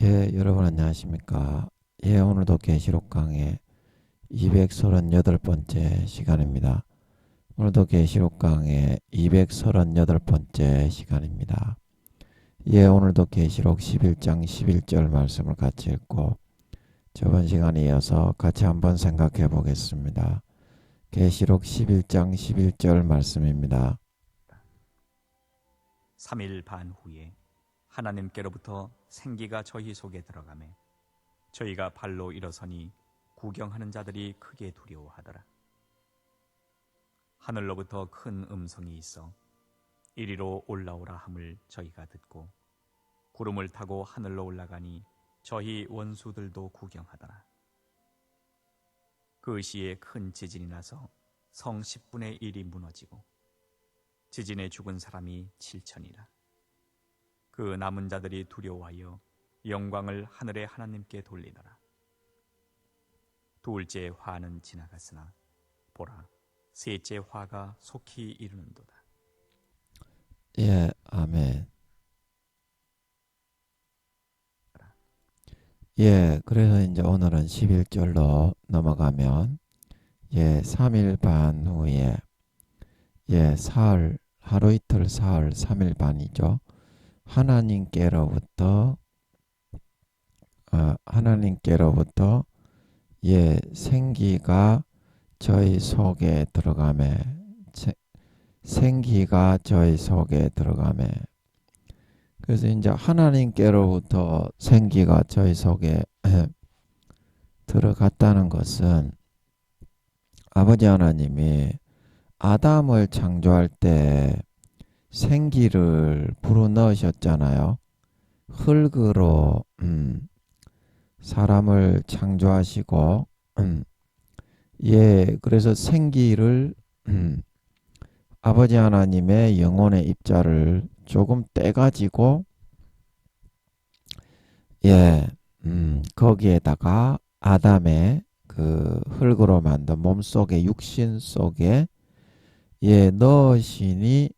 여러분 안녕하십니까? 오늘도 계시록 강의 238번째 시간입니다. 오늘도 계시록 강의 238번째 시간입니다. 오늘도 계시록 11장 11절 말씀을 같이 읽고 저번 시간에 이어서 같이 한번 생각해 보겠습니다. 계시록 11장 11절 말씀입니다. 3일 반 후에 하나님께로부터 생기가 저희 속에 들어가매 저희가 발로 일어서니 구경하는 자들이 크게 두려워하더라. 하늘로부터 큰 음성이 있어 이리로 올라오라 함을 저희가 듣고 구름을 타고 하늘로 올라가니 저희 원수들도 구경하더라. 그 시에 큰 지진이 나서 성 10분의 1이 무너지고 지진에 죽은 사람이 7천이라. 그 남은 자들이 두려워하여 영광을 하늘의 하나님께 돌리더라. 둘째 화는 지나갔으나 보라, 셋째 화가 속히 이르는도다. 아멘. 그래서 이제 오늘은 11절로 넘어가면 3일 반 후에 사흘, 하루 이틀 사흘 3일 반이죠. 하나님께로부터 생기가 저희 속에 들어가매 그래서 이제 하나님께로부터 생기가 저희 속에 들어갔다는 것은 아버지 하나님이 아담을 창조할 때 생기를 불어넣으셨잖아요. 흙으로 사람을 창조하시고 그래서 생기를 아버지 하나님의 영혼의 입자를 조금 떼가지고 거기에다가 아담의 그 흙으로 만든 몸속에 육신 속에 넣으시니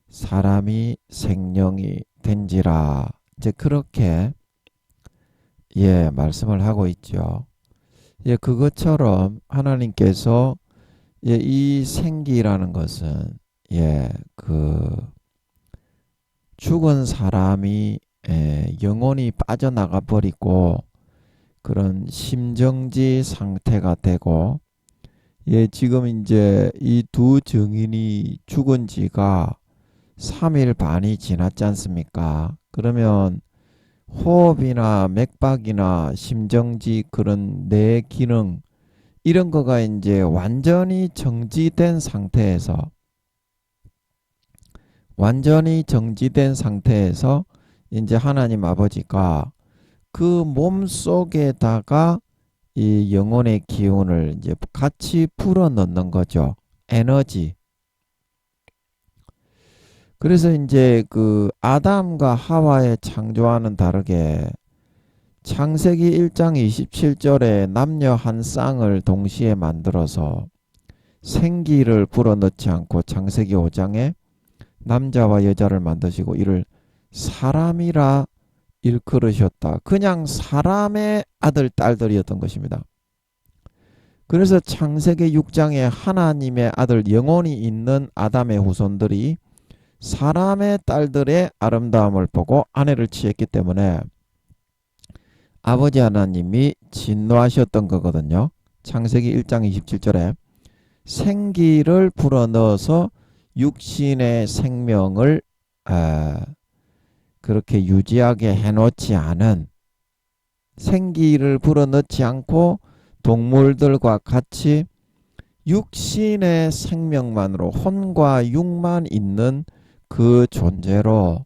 사람이 생명이 된지라. 이제 그렇게 말씀을 하고 있죠. 그것처럼 하나님께서 이 생기라는 것은 그 죽은 사람이 영혼이 빠져나가 버리고 그런 심정지 상태가 되고 지금 이제 이 두 증인이 죽은 지가 3일 반이 지났지 않습니까? 그러면 호흡이나 맥박이나 심정지 그런 뇌 기능 이런 거가 이제 완전히 정지된 상태에서 이제 하나님 아버지가 그 몸 속에다가 이 영혼의 기운을 이제 같이 불어 넣는 거죠. 에너지. 그래서 이제 그 아담과 하와의 창조와는 다르게 창세기 1장 27절에 남녀 한 쌍을 동시에 만들어서 생기를 불어넣지 않고 창세기 5장에 남자와 여자를 만드시고 이를 사람이라 일컬으셨다. 그냥 사람의 아들, 딸들이었던 것입니다. 그래서 창세기 6장에 하나님의 아들 영혼이 있는 아담의 후손들이 사람의 딸들의 아름다움을 보고 아내를 취했기 때문에 아버지 하나님이 진노하셨던 거거든요. 창세기 1장 27절에 생기를 불어넣어서 육신의 생명을 그렇게 유지하게 해놓지 않은, 생기를 불어넣지 않고 동물들과 같이 육신의 생명만으로 혼과 육만 있는 그 존재로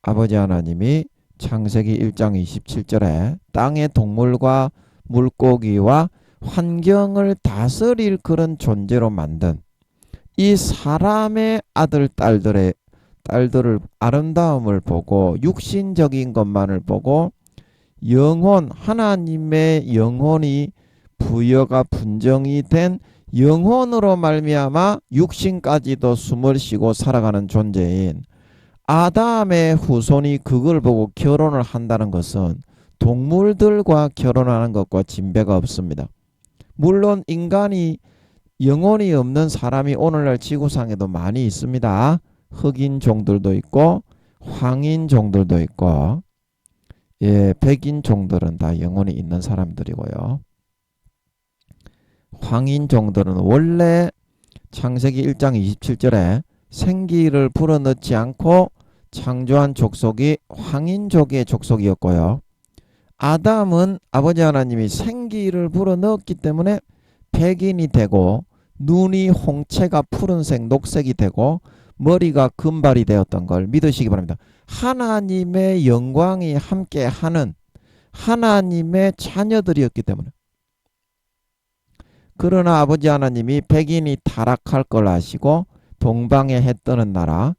아버지 하나님이 창세기 1장 27절에 땅의 동물과 물고기와 환경을 다스릴 그런 존재로 만든 이 사람의 아들 딸들의 아름다움을 보고 육신적인 것만을 보고 영혼, 하나님의 영혼이 부여가 분정이 된 영혼으로 말미암아 육신까지도 숨을 쉬고 살아가는 존재인 아담의 후손이 그걸 보고 결혼을 한다는 것은 동물들과 결혼하는 것과 진배가 없습니다. 물론 인간이 영혼이 없는 사람이 오늘날 지구상에도 많이 있습니다. 흑인종들도 있고 황인종들도 있고 백인종들은 다 영혼이 있는 사람들이고요. 황인종들은 원래 창세기 1장 27절에 생기를 불어넣지 않고 창조한 족속이 황인족의 족속이었고요. 아담은 아버지 하나님이 생기를 불어넣었기 때문에 백인이 되고 눈이 홍채가 푸른색 녹색이 되고 머리가 금발이 되었던 걸 믿으시기 바랍니다. 하나님의 영광이 함께하는 하나님의 자녀들이었기 때문에. 그러나 아버지 하나님이 백인이 타락할 걸 아시고 동방에 해 뜨는 나라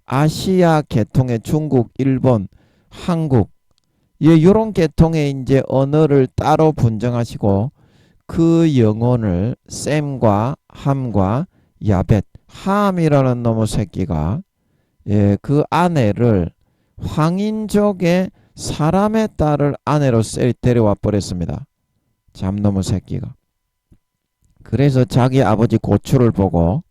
아시아 계통의 중국, 일본, 한국 이런 계통의 이제 언어를 따로 분정하시고 그 영혼을 셈과 함과 야벳 함이라는 놈의 새끼가 그 아내를 황인족의 사람의 딸을 아내로 데려와 버렸습니다. 잡놈의 새끼가. 그래서 자기 아버지 고추를 보고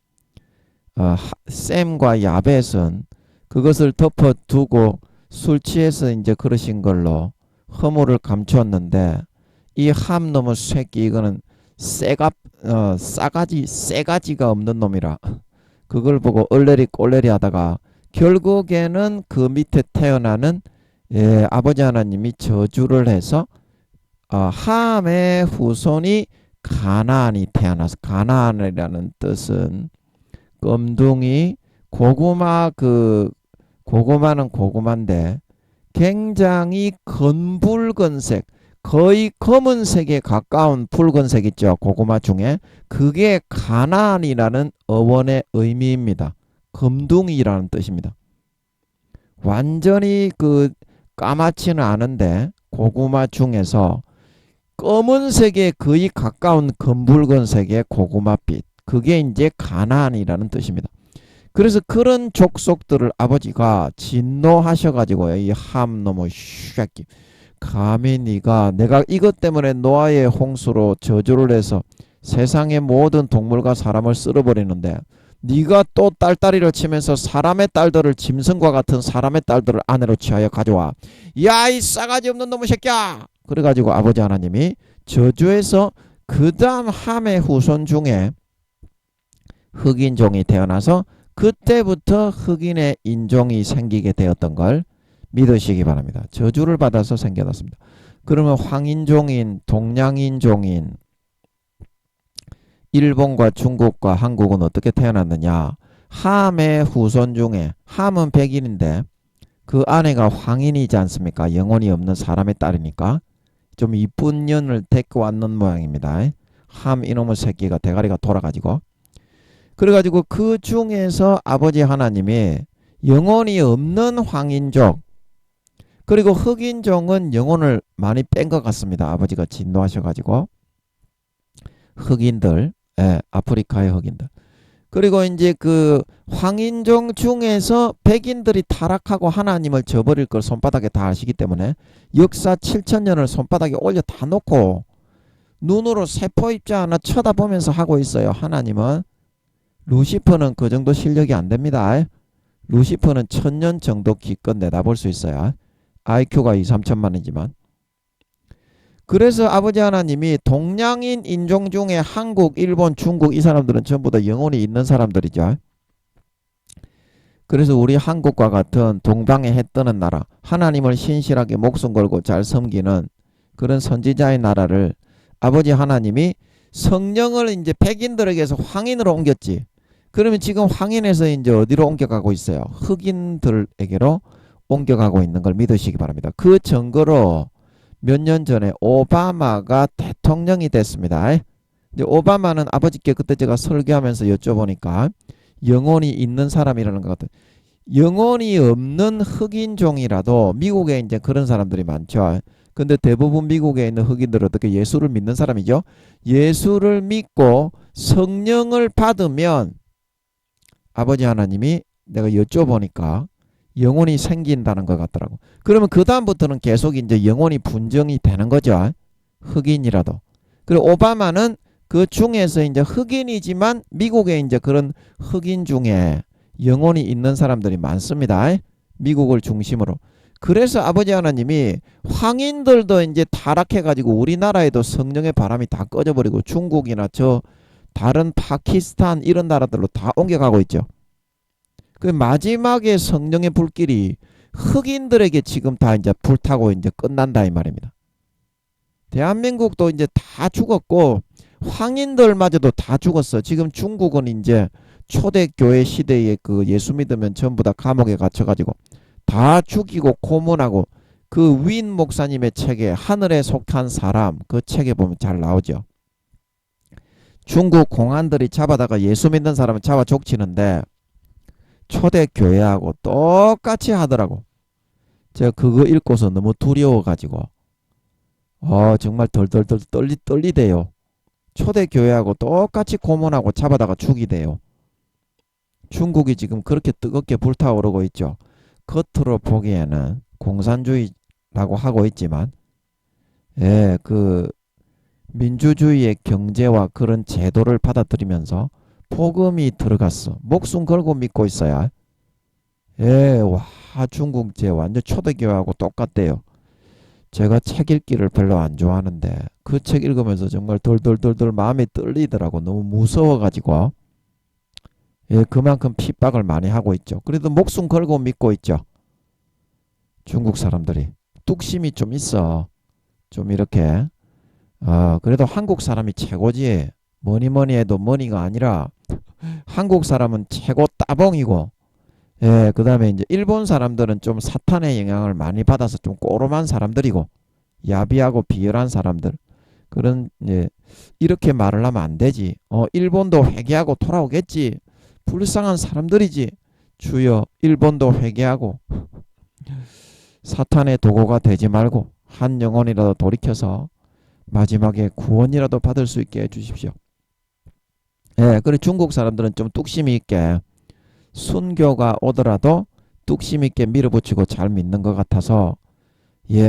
셈과 야벳은 그것을 덮어두고 술 취해서 이제 그러신 걸로 허물을 감추었는데 이 함놈의 새끼 이거는 싸가지가 없는 놈이라 그걸 보고 얼레리 꼴레리 하다가 결국에는 그 밑에 태어나는 아버지 하나님이 저주를 해서 함의 후손이 가나안이 태어나서 가나안이라는 뜻은 껌둥이 고구마는 고구마인데 굉장히 건붉은색 거의 검은색에 가까운 붉은색 있죠. 고구마 중에 그게 가나안이라는 어원의 의미입니다. 검둥이라는 뜻입니다. 완전히 까맣지는 않은데 고구마 중에서 검은색에 거의 가까운 검붉은색의 고구마빛 그게 이제 가나안이라는 뜻입니다. 그래서 그런 족속들을 아버지가 진노하셔가지고요. 이 함놈의 쉐끼 감히 내가 이것 때문에 노아의 홍수로 저주를 해서 세상의 모든 동물과 사람을 쓸어버리는데 네가 또 딸딸이를 치면서 사람의 딸들을 짐승과 같은 사람의 딸들을 아내로 취하여 가져와. 야, 이 싸가지 없는 놈의 새끼야. 그래가지고 아버지 하나님이 저주해서 그 다음 함의 후손 중에 흑인종이 태어나서 그때부터 흑인의 인종이 생기게 되었던 걸 믿으시기 바랍니다. 저주를 받아서 생겨났습니다. 그러면 황인종인, 동양인종인 일본과 중국과 한국은 어떻게 태어났느냐? 함의 후손 중에 함은 백인인데 그 아내가 황인이지 않습니까? 영혼이 없는 사람의 딸이니까 좀 이쁜 년을 데리고 왔는 모양입니다. 함 이놈의 새끼가 대가리가 돌아가지고 그래가지고 그 중에서 아버지 하나님이 영혼이 없는 황인족 그리고 흑인종은 영혼을 많이 뺀 것 같습니다. 아버지가 진노하셔가지고 흑인들 아프리카의 흑인들 그리고 이제 그 황인종 중에서 백인들이 타락하고 하나님을 저버릴 걸 손바닥에 다 아시기 때문에 역사 7,000년을 손바닥에 올려 다 놓고 눈으로 세포 입자 하나 쳐다보면서 하고 있어요. 하나님은 루시퍼는 그 정도 실력이 안 됩니다. 루시퍼는 1,000년 정도 기껏 내다볼 수 있어요. IQ가 2-3천만이지만 그래서 아버지 하나님이 동양인 인종 중에 한국, 일본, 중국 이 사람들은 전부 다 영혼이 있는 사람들이죠. 그래서 우리 한국과 같은 동방에 해 뜨는 나라 하나님을 신실하게 목숨 걸고 잘 섬기는 그런 선지자의 나라를 아버지 하나님이 성령을 이제 백인들에게서 황인으로 옮겼지. 그러면 지금 황인에서 이제 어디로 옮겨가고 있어요? 흑인들에게로 옮겨가고 있는 걸 믿으시기 바랍니다. 그 증거로 몇 년 전에 오바마가 대통령이 됐습니다. 이제 오바마는 아버지께 그때 제가 설교하면서 여쭤보니까 영혼이 있는 사람이라는 것 같아요. 영혼이 없는 흑인종이라도 미국에 이제 그런 사람들이 많죠. 근데 대부분 미국에 있는 흑인들은 어떻게 예수를 믿는 사람이죠? 예수를 믿고 성령을 받으면 아버지 하나님이 내가 여쭤보니까 영혼이 생긴다는 것 같더라고. 그러면 그 다음부터는 계속 이제 영혼이 분정이 되는 거죠. 흑인이라도. 그리고 오바마는 그 중에서 이제 흑인이지만 미국에 이제 그런 흑인 중에 영혼이 있는 사람들이 많습니다. 미국을 중심으로. 그래서 아버지 하나님이 황인들도 이제 타락해가지고 우리나라에도 성령의 바람이 다 꺼져버리고 중국이나 저 다른 파키스탄 이런 나라들로 다 옮겨가고 있죠. 그 마지막에 성령의 불길이 흑인들에게 지금 다 이제 불타고 이제 끝난다 이 말입니다. 대한민국도 이제 다 죽었고 황인들마저도 다 죽었어. 지금 중국은 이제 초대교회 시대에 그 예수 믿으면 전부 다 감옥에 갇혀가지고 다 죽이고 고문하고 그 윈 목사님의 책에 하늘에 속한 사람 그 책에 보면 잘 나오죠. 중국 공안들이 잡아다가 예수 믿는 사람을 잡아 족치는데 초대교회하고 똑같이 하더라고. 제가 그거 읽고서 너무 두려워가지고 정말 덜덜덜 떨리대요. 초대교회하고 똑같이 고문하고 잡아다가 죽이대요. 중국이 지금 그렇게 뜨겁게 불타오르고 있죠. 겉으로 보기에는 공산주의라고 하고 있지만 그 민주주의의 경제와 그런 제도를 받아들이면서 복음이 들어갔어. 목숨 걸고 믿고 있어야. 와 중국 제 완전 초대교회하고 똑같대요. 제가 책 읽기를 별로 안 좋아하는데 그 책 읽으면서 정말 덜덜덜덜 마음이 떨리더라고. 너무 무서워가지고. 그만큼 핍박을 많이 하고 있죠. 그래도 목숨 걸고 믿고 있죠. 중국 사람들이. 뚝심이 좀 있어. 좀 이렇게. 그래도 한국 사람이 최고지. 뭐니 해도 뭐니가 아니라 한국 사람은 최고 따봉이고 그 다음에 이제 일본 사람들은 좀 사탄의 영향을 많이 받아서 좀 꼬롬한 사람들이고 야비하고 비열한 사람들. 그런 이렇게 말을 하면 안 되지. 일본도 회개하고 돌아오겠지. 불쌍한 사람들이지. 주여 일본도 회개하고 사탄의 도구가 되지 말고 한 영혼이라도 돌이켜서 마지막에 구원이라도 받을 수 있게 해주십시오. 그리고 중국 사람들은 좀 뚝심이 있게 순교가 오더라도 뚝심 있게 밀어붙이고 잘 믿는 것 같아서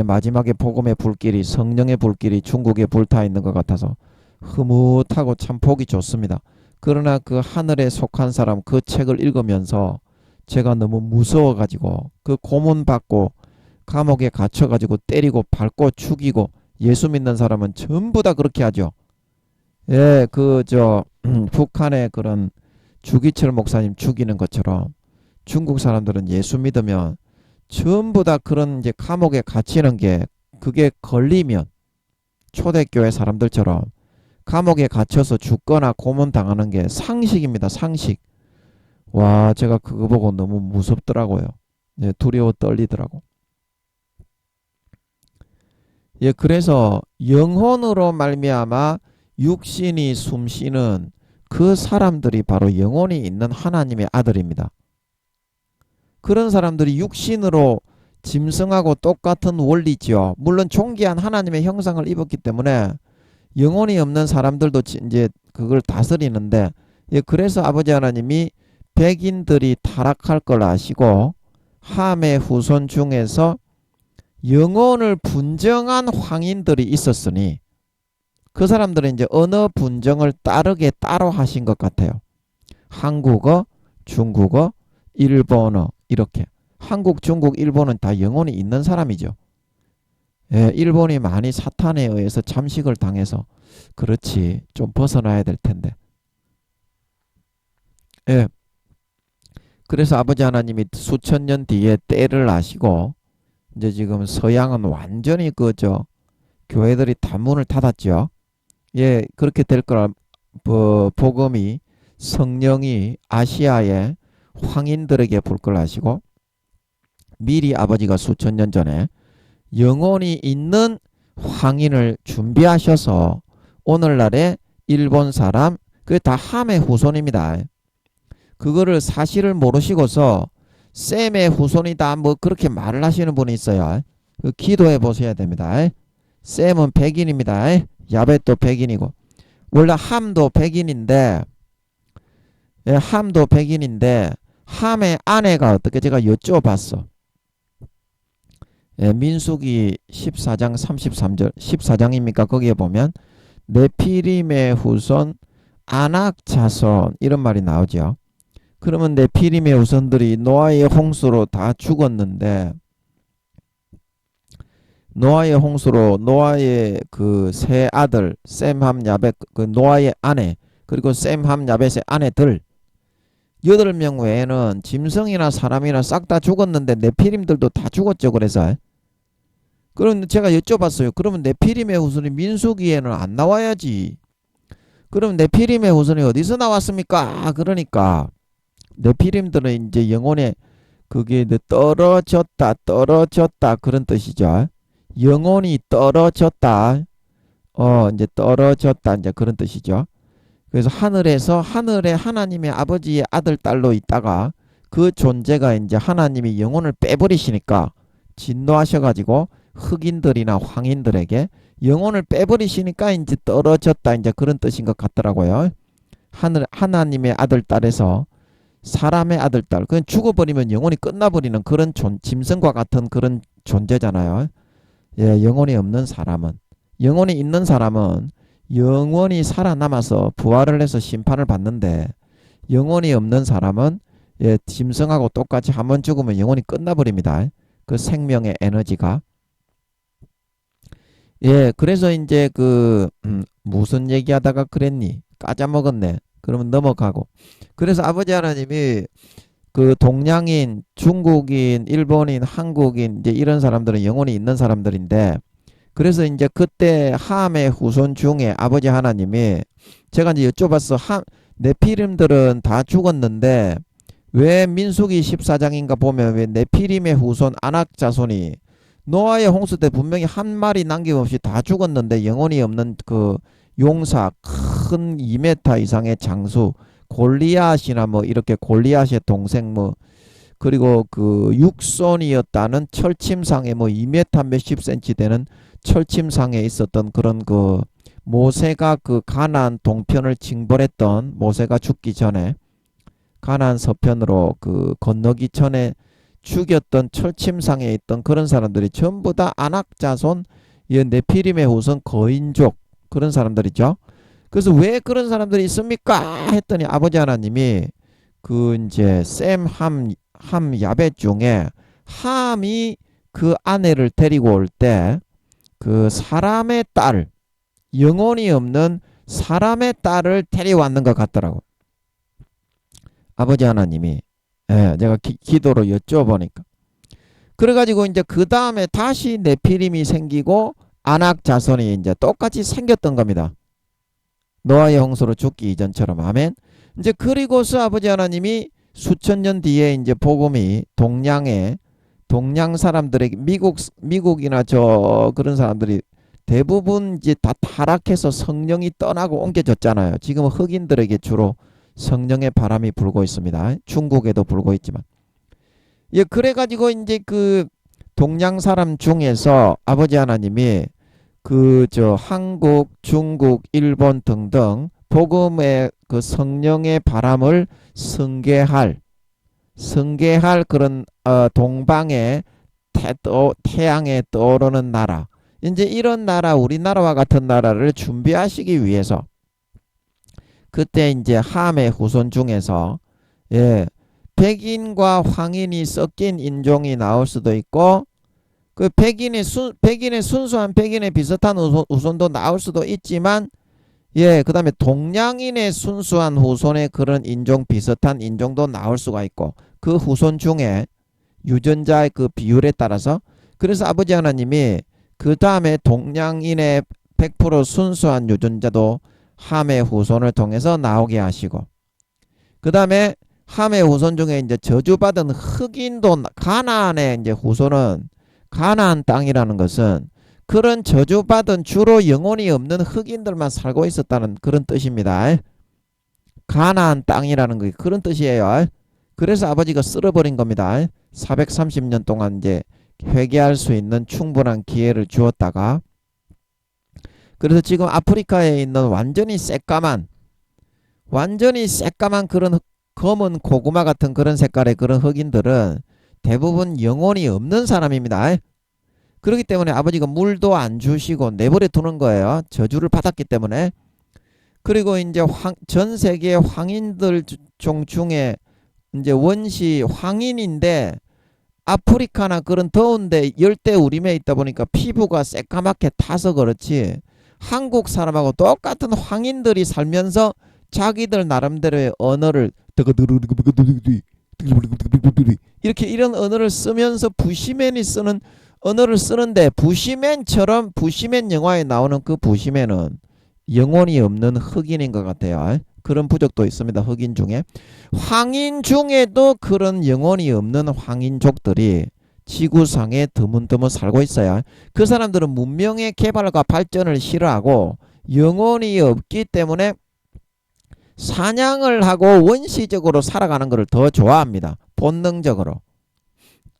마지막에 복음의 불길이 성령의 불길이 중국에 불타 있는 것 같아서 흐뭇하고 참 보기 좋습니다. 그러나 그 하늘에 속한 사람 그 책을 읽으면서 제가 너무 무서워가지고 그 고문받고 감옥에 갇혀가지고 때리고 밟고 죽이고 예수 믿는 사람은 전부 다 그렇게 하죠. 북한의 그런 주기철 목사님 죽이는 것처럼 중국 사람들은 예수 믿으면 전부 다 그런 이제 감옥에 갇히는 게 그게 걸리면 초대교회 사람들처럼 감옥에 갇혀서 죽거나 고문당하는 게 상식입니다. 상식. 와 제가 그거 보고 너무 무섭더라고요. 두려워 떨리더라고. 그래서 영혼으로 말미암아 육신이 숨쉬는 그 사람들이 바로 영혼이 있는 하나님의 아들입니다. 그런 사람들이 육신으로 짐승하고 똑같은 원리지요. 물론 존귀한 하나님의 형상을 입었기 때문에 영혼이 없는 사람들도 이제 그걸 다스리는데 그래서 아버지 하나님이 백인들이 타락할 걸 아시고 함의 후손 중에서 영혼을 분정한 황인들이 있었으니 그 사람들은 이제 언어 분정을 따르게 따로 하신 것 같아요. 한국어, 중국어, 일본어 이렇게. 한국, 중국, 일본은 다 영혼이 있는 사람이죠. 일본이 많이 사탄에 의해서 잠식을 당해서 그렇지 좀 벗어나야 될 텐데. 그래서 아버지 하나님이 수천 년 뒤에 때를 아시고 이제 지금 서양은 완전히 교회들이 다 문을 닫았죠. 그렇게 될 거라 복음이 성령이 아시아의 황인들에게 불 걸 아시고 미리 아버지가 수천 년 전에 영혼이 있는 황인을 준비하셔서 오늘날의 일본 사람 그게 다 함의 후손입니다. 그거를 사실을 모르시고서 셈의 후손이다 뭐 그렇게 말을 하시는 분이 있어요. 기도해 보셔야 됩니다. 셈은 백인입니다. 야벳도 백인이고 원래 함도 백인인데 함의 아내가 어떻게 제가 여쭤봤어. 예, 민수기 14장 33절 14장입니까? 거기에 보면 네피림의 후손 아낙 자손 이런 말이 나오죠. 그러면 네피림의 후손들이 노아의 홍수로 다 죽었는데 노아의 홍수로 노아의 그 세 아들 셈함 야벳 그 노아의 아내 그리고 셈함 야벳의 아내들 8명 외에는 짐승이나 사람이나 싹 다 죽었는데 네피림들도 다 죽었죠. 그래서 그럼 제가 여쭤봤어요. 그러면 네피림의 후손이 민수기에는 안 나와야지. 그럼 네피림의 후손이 어디서 나왔습니까? 그러니까 네피림들은 이제 영혼의 그게 떨어졌다 그런 뜻이죠. 영혼이 떨어졌다. 이제 떨어졌다 이제 그런 뜻이죠. 그래서 하늘에 하나님의 아버지의 아들 딸로 있다가 그 존재가 이제 하나님이 영혼을 빼버리시니까 진노하셔가지고 흑인들이나 황인들에게 영혼을 빼버리시니까 이제 떨어졌다 이제 그런 뜻인 것 같더라고요. 하나님의 아들 딸에서 사람의 아들 딸, 그냥 죽어버리면 영혼이 끝나버리는 그런 짐승과 같은 그런 존재잖아요. 예, 영혼이 없는 사람은, 영혼이 있는 사람은 영원히 살아남아서 부활을 해서 심판을 받는데 영혼이 없는 사람은 예, 짐승하고 똑같이 한번 죽으면 영혼이 끝나버립니다. 그 생명의 에너지가. 예, 그래서 이제 무슨 얘기하다가 그랬니? 까자먹었네. 그러면 넘어가고. 그래서 아버지 하나님이 그 동양인, 중국인, 일본인, 한국인 이제 이런 사람들은 영혼이 있는 사람들인데 그래서 이제 그때 함의 후손 중에 아버지 하나님이 제가 이제 여쭤봤어. 네피림들은 다 죽었는데 왜 민수기 14장인가 보면 왜 네피림의 후손 아낙 자손이 노아의 홍수 때 분명히 한 마리 남김없이 다 죽었는데 영혼이 없는 그 용사 큰 2m 이상의 장수 골리앗이나 뭐 이렇게 골리앗의 동생 뭐 그리고 그 육손이었다는 철침상에 뭐 2m 몇십 센치 되는 철침상에 있었던 그런 그 모세가 그 가나안 동편을 징벌했던 모세가 죽기 전에 가나안 서편으로 그 건너기 전에 죽였던 철침상에 있던 그런 사람들이 전부 다 아낙 자손 네피림의 후손 거인족 그런 사람들이죠. 그래서 왜 그런 사람들이 있습니까? 했더니 아버지 하나님이 그 이제 셈함 야벳 중에 함이 그 아내를 데리고 올 때 그 사람의 딸 영혼이 없는 사람의 딸을 데려왔는 것 같더라고. 아버지 하나님이 예, 제가 기도로 여쭤보니까 그래가지고 이제 그 다음에 다시 네피림이 생기고 아낙 자손이 이제 똑같이 생겼던 겁니다. 노아의 홍수로 죽기 이전처럼. 아멘. 이제 그리고서 아버지 하나님이 수천 년 뒤에 이제 복음이 동양 사람들에게 미국이나 그런 사람들이 대부분 이제 다 타락해서 성령이 떠나고 옮겨졌잖아요. 지금은 흑인들에게 주로 성령의 바람이 불고 있습니다. 중국에도 불고 있지만. 예, 그래가지고 이제 그 동양 사람 중에서 아버지 하나님이 한국, 중국, 일본 등등 복음의 그 성령의 바람을 승계할 그런 동방의 태양에 떠오르는 나라 이제 이런 나라 우리나라와 같은 나라를 준비하시기 위해서 그때 이제 함의 후손 중에서 예, 백인과 황인이 섞인 인종이 나올 수도 있고 그 백인의 순수한 백인의 비슷한 후손도 나올 수도 있지만 예, 그 다음에 동양인의 순수한 후손의 그런 인종 비슷한 인종도 나올 수가 있고 그 후손 중에 유전자의 그 비율에 따라서 그래서 아버지 하나님이 그 다음에 동양인의 100% 순수한 유전자도 함의 후손을 통해서 나오게 하시고 그 다음에 함의 후손 중에 이제 저주받은 흑인도 가나안의 이제 후손은 가나안 땅이라는 것은 그런 저주받은 주로 영혼이 없는 흑인들만 살고 있었다는 그런 뜻입니다. 가나안 땅이라는 게 그런 뜻이에요. 그래서 아버지가 쓸어버린 겁니다. 430년 동안 이제 회개할 수 있는 충분한 기회를 주었다가 그래서 지금 아프리카에 있는 완전히 새까만 그런 검은 고구마 같은 그런 색깔의 그런 흑인들은 대부분 영혼이 없는 사람입니다. 그렇기 때문에 아버지가 물도 안 주시고 내버려 두는 거예요. 저주를 받았기 때문에. 그리고 이제 전 세계 황인들 중에 이제 원시 황인인데 아프리카나 그런 더운데 열대 우림에 있다 보니까 피부가 새까맣게 타서 그렇지 한국 사람하고 똑같은 황인들이 살면서 자기들 나름대로의 언어를 이렇게 이런 언어를 쓰면서 부시맨이 쓰는 언어를 쓰는데 부시맨처럼 부시맨 영화에 나오는 그 부시맨은 영혼이 없는 흑인인 것 같아요. 그런 부족도 있습니다. 흑인 중에. 황인 중에도 그런 영혼이 없는 황인족들이 지구상에 드문드문 살고 있어요. 그 사람들은 문명의 개발과 발전을 싫어하고 영혼이 없기 때문에 사냥을 하고 원시적으로 살아가는 것을 더 좋아합니다. 본능적으로.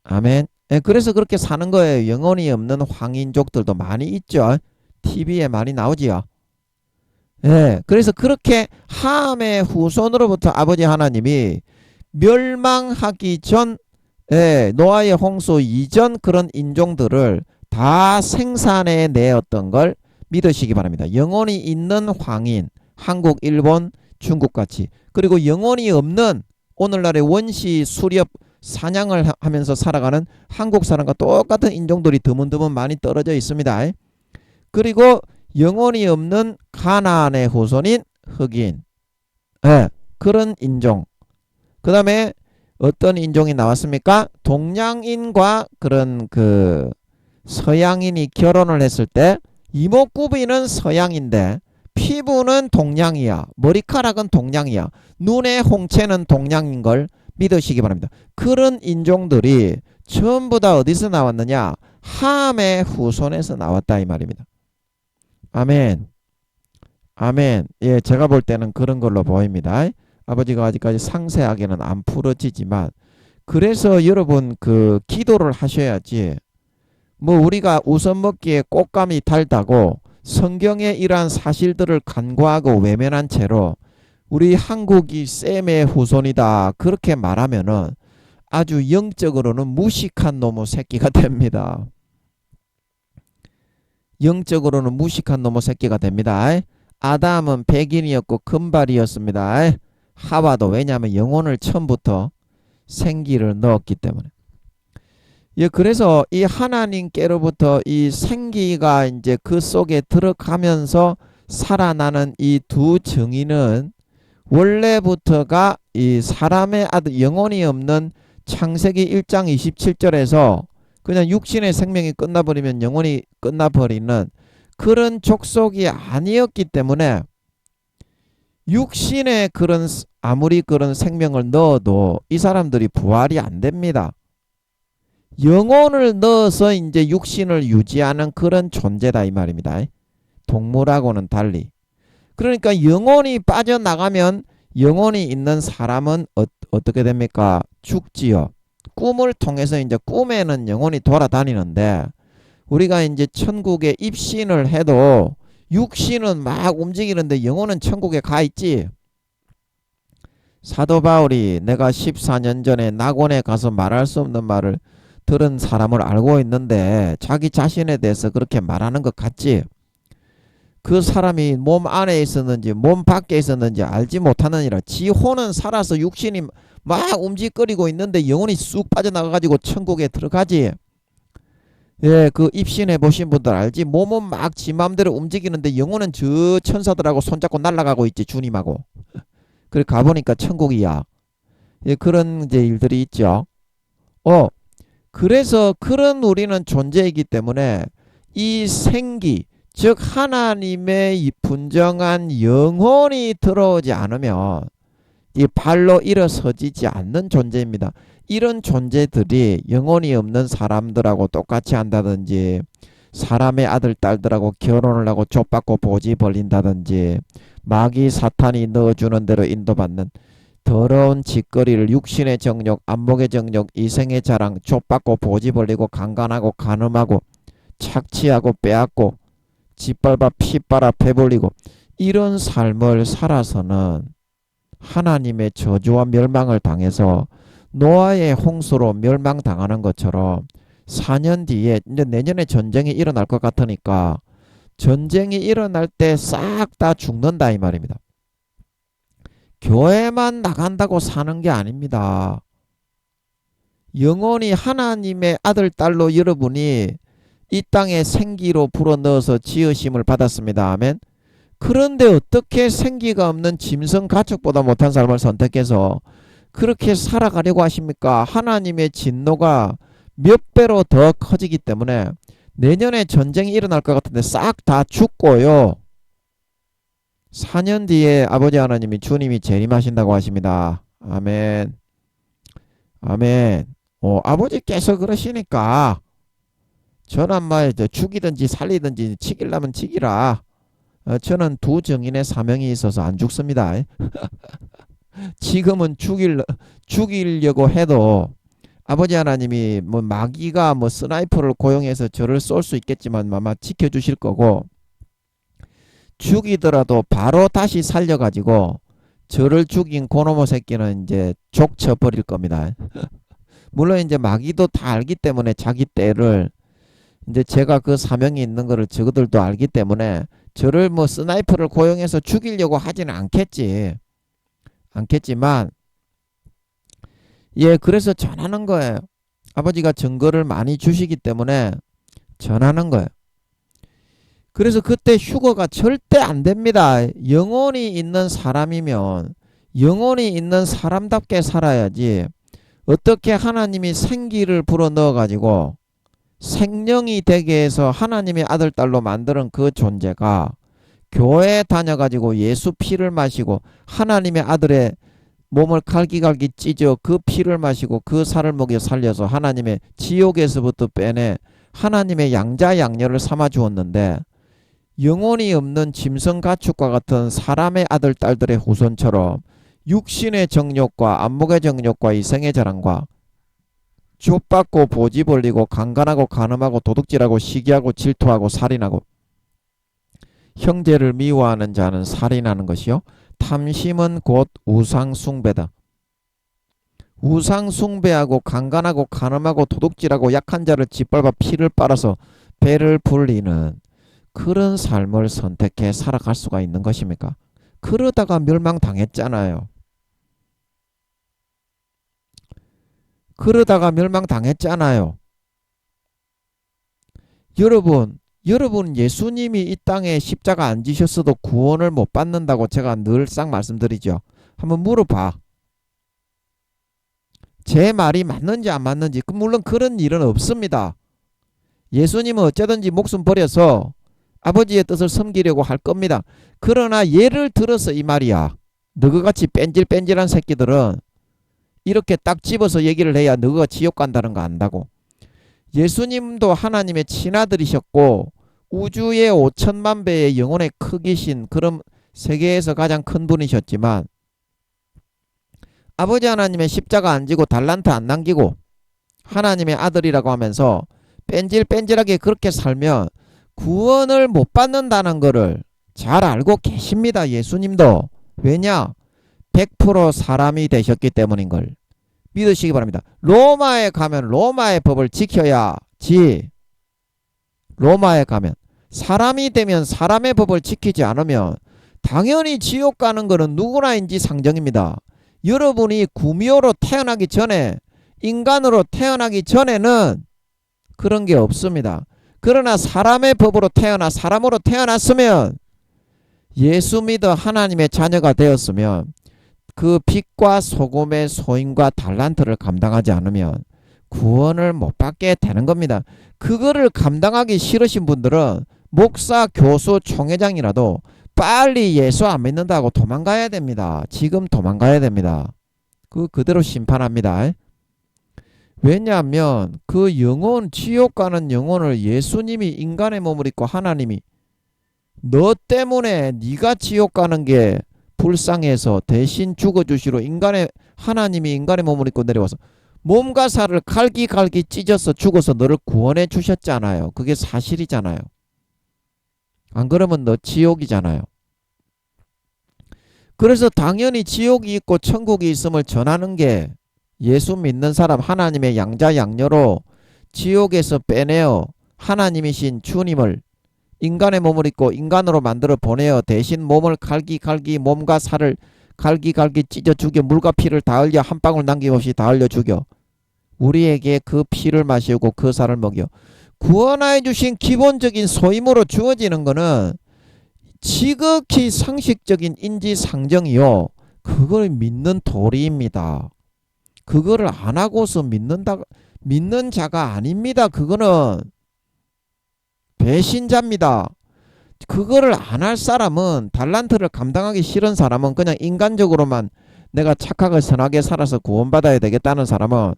아멘. 그래서 그렇게 사는 거예요. 영혼이 없는 황인족들도 많이 있죠. TV에 많이 나오지요. 그래서 그렇게 함의 후손으로부터 아버지 하나님이 멸망하기 전 노아의 홍수 이전 그런 인종들을 다 생산해 내었던 걸 믿으시기 바랍니다. 영혼이 있는 황인, 한국, 일본, 중국같이, 그리고 영혼이 없는 오늘날의 원시 수렵 사냥을 하면서 살아가는 한국 사람과 똑같은 인종들이 드문드문 많이 떨어져 있습니다. 그리고 영혼이 없는 가나안의 후손인 흑인, 그런 인종. 그 다음에 어떤 인종이 나왔습니까? 동양인과 그런 그 서양인이 결혼을 했을 때 이목구비는 서양인데 피부는 동양이야. 머리카락은 동양이야. 눈의 홍채는 동양인 걸 믿으시기 바랍니다. 그런 인종들이 전부 다 어디서 나왔느냐? 함의 후손에서 나왔다 이 말입니다. 아멘. 아멘. 예, 제가 볼 때는 그런 걸로 보입니다. 아버지가 아직까지 상세하게는 안 풀어지지만, 그래서 여러분 그 기도를 하셔야지. 뭐 우리가 우선 먹기에 꽃감이 달다고 성경의 이러한 사실들을 간과하고 외면한 채로 우리 한국이 셈의 후손이다 그렇게 말하면은 아주 영적으로는 무식한 놈의 새끼가 됩니다. 영적으로는 무식한 놈의 새끼가 됩니다. 아담은 백인이었고 금발이었습니다. 하와도 왜냐하면 영혼을 처음부터 생기를 넣었기 때문에. 그래서 이 하나님께로부터 이 생기가 이제 그 속에 들어가면서 살아나는 이 두 정의는 원래부터가 이 사람의 아들 영혼이 없는 창세기 1장 27절에서 그냥 육신의 생명이 끝나버리면 영혼이 끝나버리는 그런 족속이 아니었기 때문에 육신에 그런 아무리 그런 생명을 넣어도 이 사람들이 부활이 안 됩니다. 영혼을 넣어서 이제 육신을 유지하는 그런 존재다 이 말입니다. 동물하고는 달리. 그러니까 영혼이 빠져나가면 영혼이 있는 사람은 어떻게 됩니까? 죽지요. 꿈을 통해서 이제 꿈에는 영혼이 돌아다니는데 우리가 이제 천국에 입신을 해도 육신은 막 움직이는데 영혼은 천국에 가 있지. 사도 바울이 내가 14년 전에 낙원에 가서 말할 수 없는 말을 들은 사람을 알고 있는데 자기 자신에 대해서 그렇게 말하는 것 같지. 그 사람이 몸 안에 있었는지 몸 밖에 있었는지 알지 못하느니라. 지 혼은 살아서 육신이 막 움직거리고 있는데 영혼이 쑥 빠져나가가지고 천국에 들어가지. 그 입신해 보신 분들 알지. 몸은 막 지 맘대로 움직이는데 영혼은 저 천사들하고 손잡고 날아가고 있지. 주님하고. 그래 가보니까 천국이야. 그런 이제 일들이 있죠. 그래서 그런 우리는 존재이기 때문에 이 생기 즉 하나님의 이 분정한 영혼이 들어오지 않으면 이 발로 일어서지지 않는 존재입니다. 이런 존재들이 영혼이 없는 사람들하고 똑같이 한다든지 사람의 아들 딸들하고 결혼을 하고 족받고 보지 벌린다든지 마귀 사탄이 넣어주는 대로 인도받는 더러운 짓거리를 육신의 정욕, 안목의 정욕, 이생의 자랑, 족받고 보지 벌리고 강간하고 간음하고 착취하고 빼앗고 짓밟아 피 빨아 배불리고 이런 삶을 살아서는 하나님의 저주와 멸망을 당해서 노아의 홍수로 멸망당하는 것처럼 4년 뒤에 이제 내년에 전쟁이 일어날 것 같으니까 전쟁이 일어날 때 싹 다 죽는다 이 말입니다. 교회만 나간다고 사는 게 아닙니다. 영원히 하나님의 아들 딸로 여러분이 이 땅에 생기로 불어넣어서 지으심을 받았습니다. 아멘. 그런데 어떻게 생기가 없는 짐승 가축보다 못한 삶을 선택해서 그렇게 살아가려고 하십니까? 하나님의 진노가 몇 배로 더 커지기 때문에 내년에 전쟁이 일어날 것 같은데 싹 다 죽고요. 4년 뒤에 아버지 하나님이 주님이 재림하신다고 하십니다. 아멘. 아멘. 아버지께서 그러시니까 저는 죽이든지 살리든지 치기려면 치기라. 저는 두 증인의 사명이 있어서 안 죽습니다. 지금은 죽이려고 해도 아버지 하나님이 마귀가 스나이퍼를 고용해서 저를 쏠 수 있겠지만 아마 지켜주실 거고, 죽이더라도 바로 다시 살려가지고 저를 죽인 고노모 새끼는 이제 족쳐 버릴 겁니다. 물론 이제 마귀도 다 알기 때문에 자기 때를 이제 제가 그 사명이 있는 거를 저들도 알기 때문에 저를 스나이퍼를 고용해서 죽이려고 하지는 않겠지만 그래서 전하는 거예요. 아버지가 증거를 많이 주시기 때문에 전하는 거예요. 그래서 그때 휴거가 절대 안 됩니다. 영혼이 있는 사람이면 영혼이 있는 사람답게 살아야지 어떻게 하나님이 생기를 불어넣어 가지고 생명이 되게 해서 하나님의 아들 딸로 만드는 그 존재가 교회에 다녀가지고 예수 피를 마시고 하나님의 아들의 몸을 갈기갈기 찢어 그 피를 마시고 그 살을 먹여 살려서 하나님의 지옥에서부터 빼내 하나님의 양자 양녀를 삼아 주었는데, 영혼이 없는 짐승 가축과 같은 사람의 아들 딸들의 후손처럼 육신의 정욕과 안목의 정욕과 이생의 자랑과 족받고 보지 벌리고 강간하고 간음하고 도둑질하고 시기하고 질투하고 살인하고 형제를 미워하는 자는 살인하는 것이요 탐심은 곧 우상숭배다. 우상숭배하고 강간하고 간음하고 도둑질하고 약한 자를 짓밟아 피를 빨아서 배를 불리는 그런 삶을 선택해 살아갈 수가 있는 것입니까? 그러다가 멸망당했잖아요. 여러분 예수님이 이 땅에 십자가 안 지셨어도 구원을 못 받는다고 제가 늘상 말씀드리죠. 한번 물어봐. 제 말이 맞는지 안 맞는지. 물론 그런 일은 없습니다. 예수님은 어쩌든지 목숨 버려서 아버지의 뜻을 섬기려고 할 겁니다. 그러나 예를 들어서 이 말이야. 너희같이 뺀질뺀질한 새끼들은 이렇게 딱 집어서 얘기를 해야 너희가 지옥 간다는 거 안다고. 예수님도 하나님의 친아들이셨고 우주의 5천만 배의 영혼의 크기신 그런 세계에서 가장 큰 분이셨지만 아버지 하나님의 십자가 안 지고 달란트 안 남기고 하나님의 아들이라고 하면서 뺀질뺀질하게 그렇게 살면 구원을 못 받는다는 거를 잘 알고 계십니다. 예수님도. 왜냐? 100% 사람이 되셨기 때문인 걸 믿으시기 바랍니다. 로마에 가면 로마의 법을 지켜야지. 로마에 가면 사람이 되면 사람의 법을 지키지 않으면 당연히 지옥 가는 거는 누구나 인지상정입니다. 여러분이 구미호로 태어나기 전에, 인간으로 태어나기 전에는 그런 게 없습니다. 그러나 사람의 법으로 태어나 사람으로 태어났으면, 예수 믿어 하나님의 자녀가 되었으면 그 빛과 소금의 소임과 달란트를 감당하지 않으면 구원을 못 받게 되는 겁니다. 그거를 감당하기 싫으신 분들은 목사, 교수, 총회장이라도 빨리 예수 안 믿는다고 도망가야 됩니다. 지금 도망가야 됩니다. 그대로 심판합니다. 왜냐하면 그 영혼, 지옥 가는 영혼을 예수님이 인간의 몸을 입고 하나님이 너 때문에 네가 지옥 가는 게 불쌍해서 대신 죽어주시러 하나님이 인간의 몸을 입고 내려와서 몸과 살을 갈기갈기 찢어서 죽어서 너를 구원해 주셨잖아요. 그게 사실이잖아요. 안 그러면 너 지옥이잖아요. 그래서 당연히 지옥이 있고 천국이 있음을 전하는 게 예수 믿는 사람 하나님의 양자 양녀로 지옥에서 빼내어 하나님이신 주님을 인간의 몸을 입고 인간으로 만들어 보내어 대신 몸을 갈기갈기 몸과 살을 갈기갈기 찢어 죽여 물과 피를 다 흘려 한 방울 남김없이 다 흘려 죽여 우리에게 그 피를 마시고 그 살을 먹여 구원하여 주신 기본적인 소임으로 주어지는 것은 지극히 상식적인 인지상정이요. 그걸 믿는 도리입니다. 그거를 안 하고서 믿는 자가 아닙니다. 그거는 배신자입니다. 그거를 안 할 사람은 달란트를 감당하기 싫은 사람은 그냥 인간적으로만 내가 착하게 선하게 살아서 구원받아야 되겠다는 사람은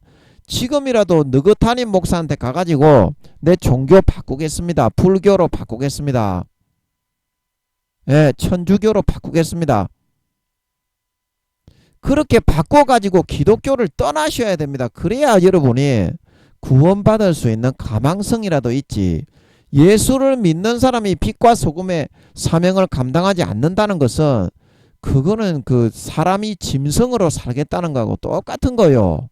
지금이라도 느긋한인 목사한테 가가지고 내 종교 바꾸겠습니다. 불교로 바꾸겠습니다. 예, 천주교로 바꾸겠습니다. 그렇게 바꿔가지고 기독교를 떠나셔야 됩니다. 그래야 여러분이 구원받을 수 있는 가망성이라도 있지. 예수를 믿는 사람이 빛과 소금의 사명을 감당하지 않는다는 것은 그거는 그 사람이 짐승으로 살겠다는 거하고 똑같은 거요.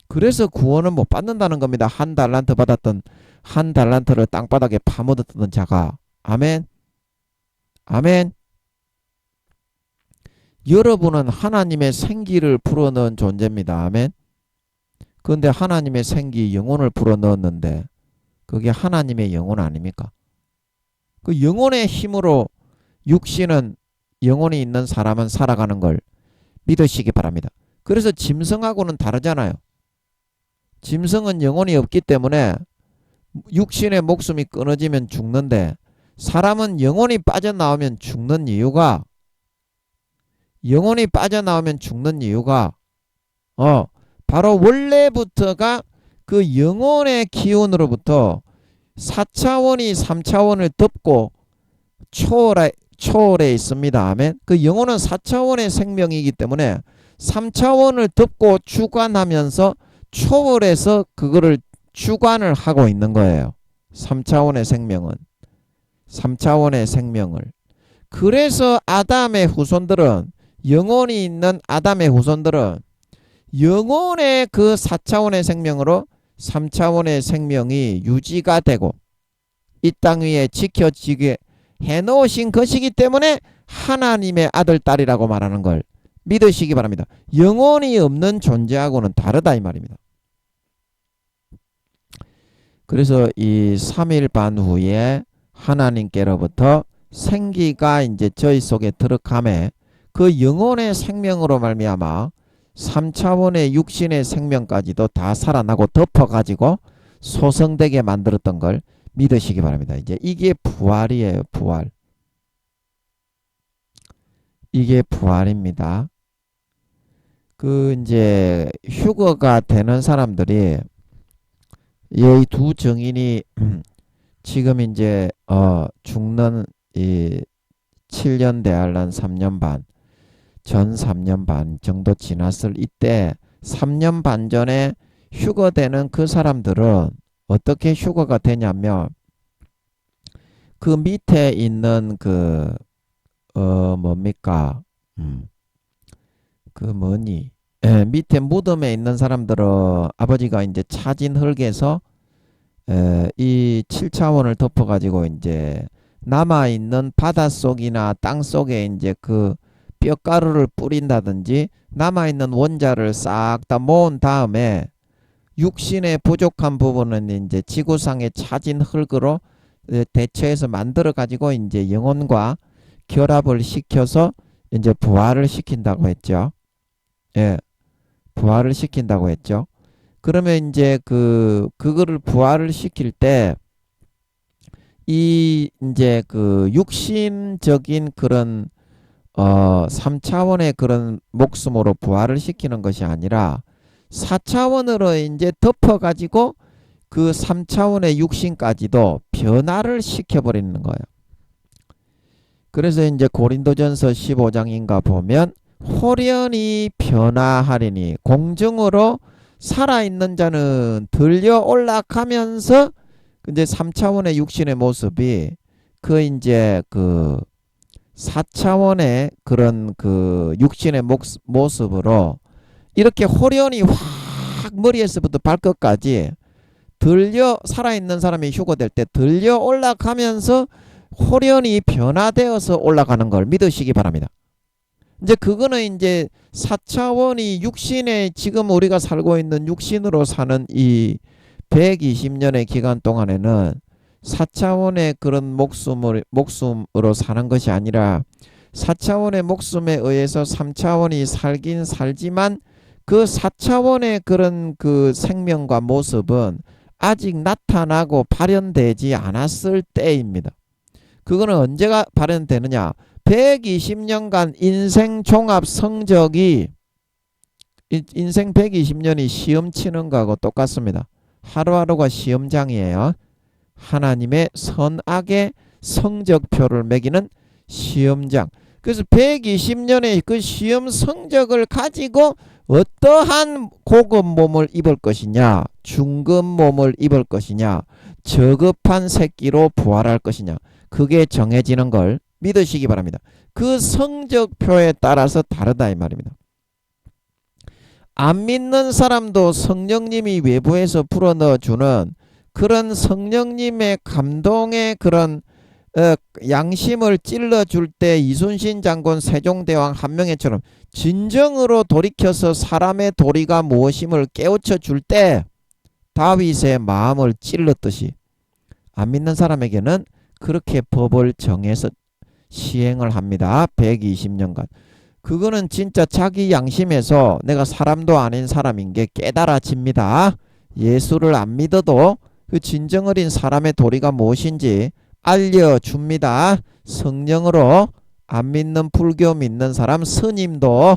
그래서 구원을 못 받는다는 겁니다. 한 달란트 받았던 한 달란트를 땅바닥에 파묻었던 자가. 아멘. 아멘. 여러분은 하나님의 생기를 불어넣은 존재입니다. 아멘. 그런데 하나님의 생기 영혼을 불어넣었는데 그게 하나님의 영혼 아닙니까? 그 영혼의 힘으로 육신은 영혼이 있는 사람은 살아가는 걸 믿으시기 바랍니다. 그래서 짐승하고는 다르잖아요. 짐승은 영혼이 없기 때문에 육신의 목숨이 끊어지면 죽는데 사람은 영혼이 빠져나오면 죽는 이유가 바로 원래부터가 그 영혼의 기운으로부터 4차원이 3차원을 덮고 초월해 있습니다. 아멘. 그 영혼은 4차원의 생명이기 때문에 3차원을 덮고 주관하면서 초월해서 그거를 주관을 하고 있는 거예요. 3차원의 생명을. 그래서 아담의 후손들은 영혼이 있는 아담의 후손들은 영혼의 그 4차원의 생명으로 3차원의 생명이 유지가 되고 이 땅 위에 지켜지게 해놓으신 것이기 때문에 하나님의 아들 딸이라고 말하는 걸 믿으시기 바랍니다. 영혼이 없는 존재하고는 다르다 이 말입니다. 그래서 이 3일 반 후에 하나님께로부터 생기가 이제 저희 속에 들어가매 그 영혼의 생명으로 말미암아 3차원의 육신의 생명까지도 다 살아나고 덮어가지고 소성되게 만들었던 걸 믿으시기 바랍니다. 이제 이게 부활이에요. 부활. 이게 부활입니다. 그 이제 휴거가 되는 사람들이 이 두 증인이 지금 이제 죽는 이 7년 대할란 3년 반 전 3년 반 정도 지났을 이때 3년 반 전에 휴거되는 그 사람들은 어떻게 휴거가 되냐면 그 밑에 있는 그 뭡니까 그 뭐니 밑에 무덤에 있는 사람들은 아버지가 이제 차진 흙에서 이 7차원을 덮어가지고 이제 남아있는 바닷속이나 땅속에 이제 그 뼈가루를 뿌린다든지 남아있는 원자를 싹 다 모은 다음에 육신의 부족한 부분은 이제 지구상에 차진 흙으로 대체해서 만들어 가지고 이제 영혼과 결합을 시켜서 이제 부활을 시킨다고 했죠. 예. 부활을 시킨다고 했죠. 그러면 이제 그거를 부활을 시킬 때 이 이제 그 육신적인 그런 3차원의 그런 목숨으로 부활을 시키는 것이 아니라 4차원으로 이제 덮어가지고 그 3차원의 육신까지도 변화를 시켜버리는 거예요. 그래서 이제 고린도전서 15장인가 보면 호련히 변화하리니 공중으로 살아있는 자는 들려 올라가면서 이제 3차원의 육신의 모습이 그 이제 그 4차원의 그런 그 육신의 모습으로 이렇게 호련히 확 머리에서부터 발끝까지 들려 살아있는 사람이 휴거될 때 들려 올라가면서 호련히 변화되어서 올라가는 걸 믿으시기 바랍니다. 이제 그거는 이제 4차원이 육신에 지금 우리가 살고 있는 육신으로 사는 이 120년의 기간 동안에는 4차원의 그런 목숨으로 사는 것이 아니라 4차원의 목숨에 의해서 3차원이 살긴 살지만 그 4차원의 그런 그 생명과 모습은 아직 나타나고 발현되지 않았을 때입니다. 그거는 언제가 발현되느냐? 120년간 인생 종합 성적이 인생 120년이 시험 치는 거하고 똑같습니다. 하루하루가 시험장이에요. 하나님의 선악의 성적표를 매기는 시험장. 그래서 120년의 그 시험 성적을 가지고 어떠한 고급 몸을 입을 것이냐, 중급 몸을 입을 것이냐, 저급한 새끼로 부활할 것이냐, 그게 정해지는 걸 믿으시기 바랍니다. 그 성적표에 따라서 다르다 이 말입니다. 안 믿는 사람도 성령님이 외부에서 불어넣어주는 그런 성령님의 감동의 그런 양심을 찔러줄 때 이순신 장군 세종대왕 한명회처럼 진정으로 돌이켜서 사람의 도리가 무엇임을 깨우쳐 줄 때 다윗의 마음을 찔렀듯이 안 믿는 사람에게는 그렇게 법을 정해서 시행을 합니다. 120년간. 그거는 진짜 자기 양심에서 내가 사람도 아닌 사람인 게 깨달아집니다. 예수를 안 믿어도 그 진정 어린 사람의 도리가 무엇인지 알려줍니다. 성령으로. 안 믿는 불교 믿는 사람 스님도.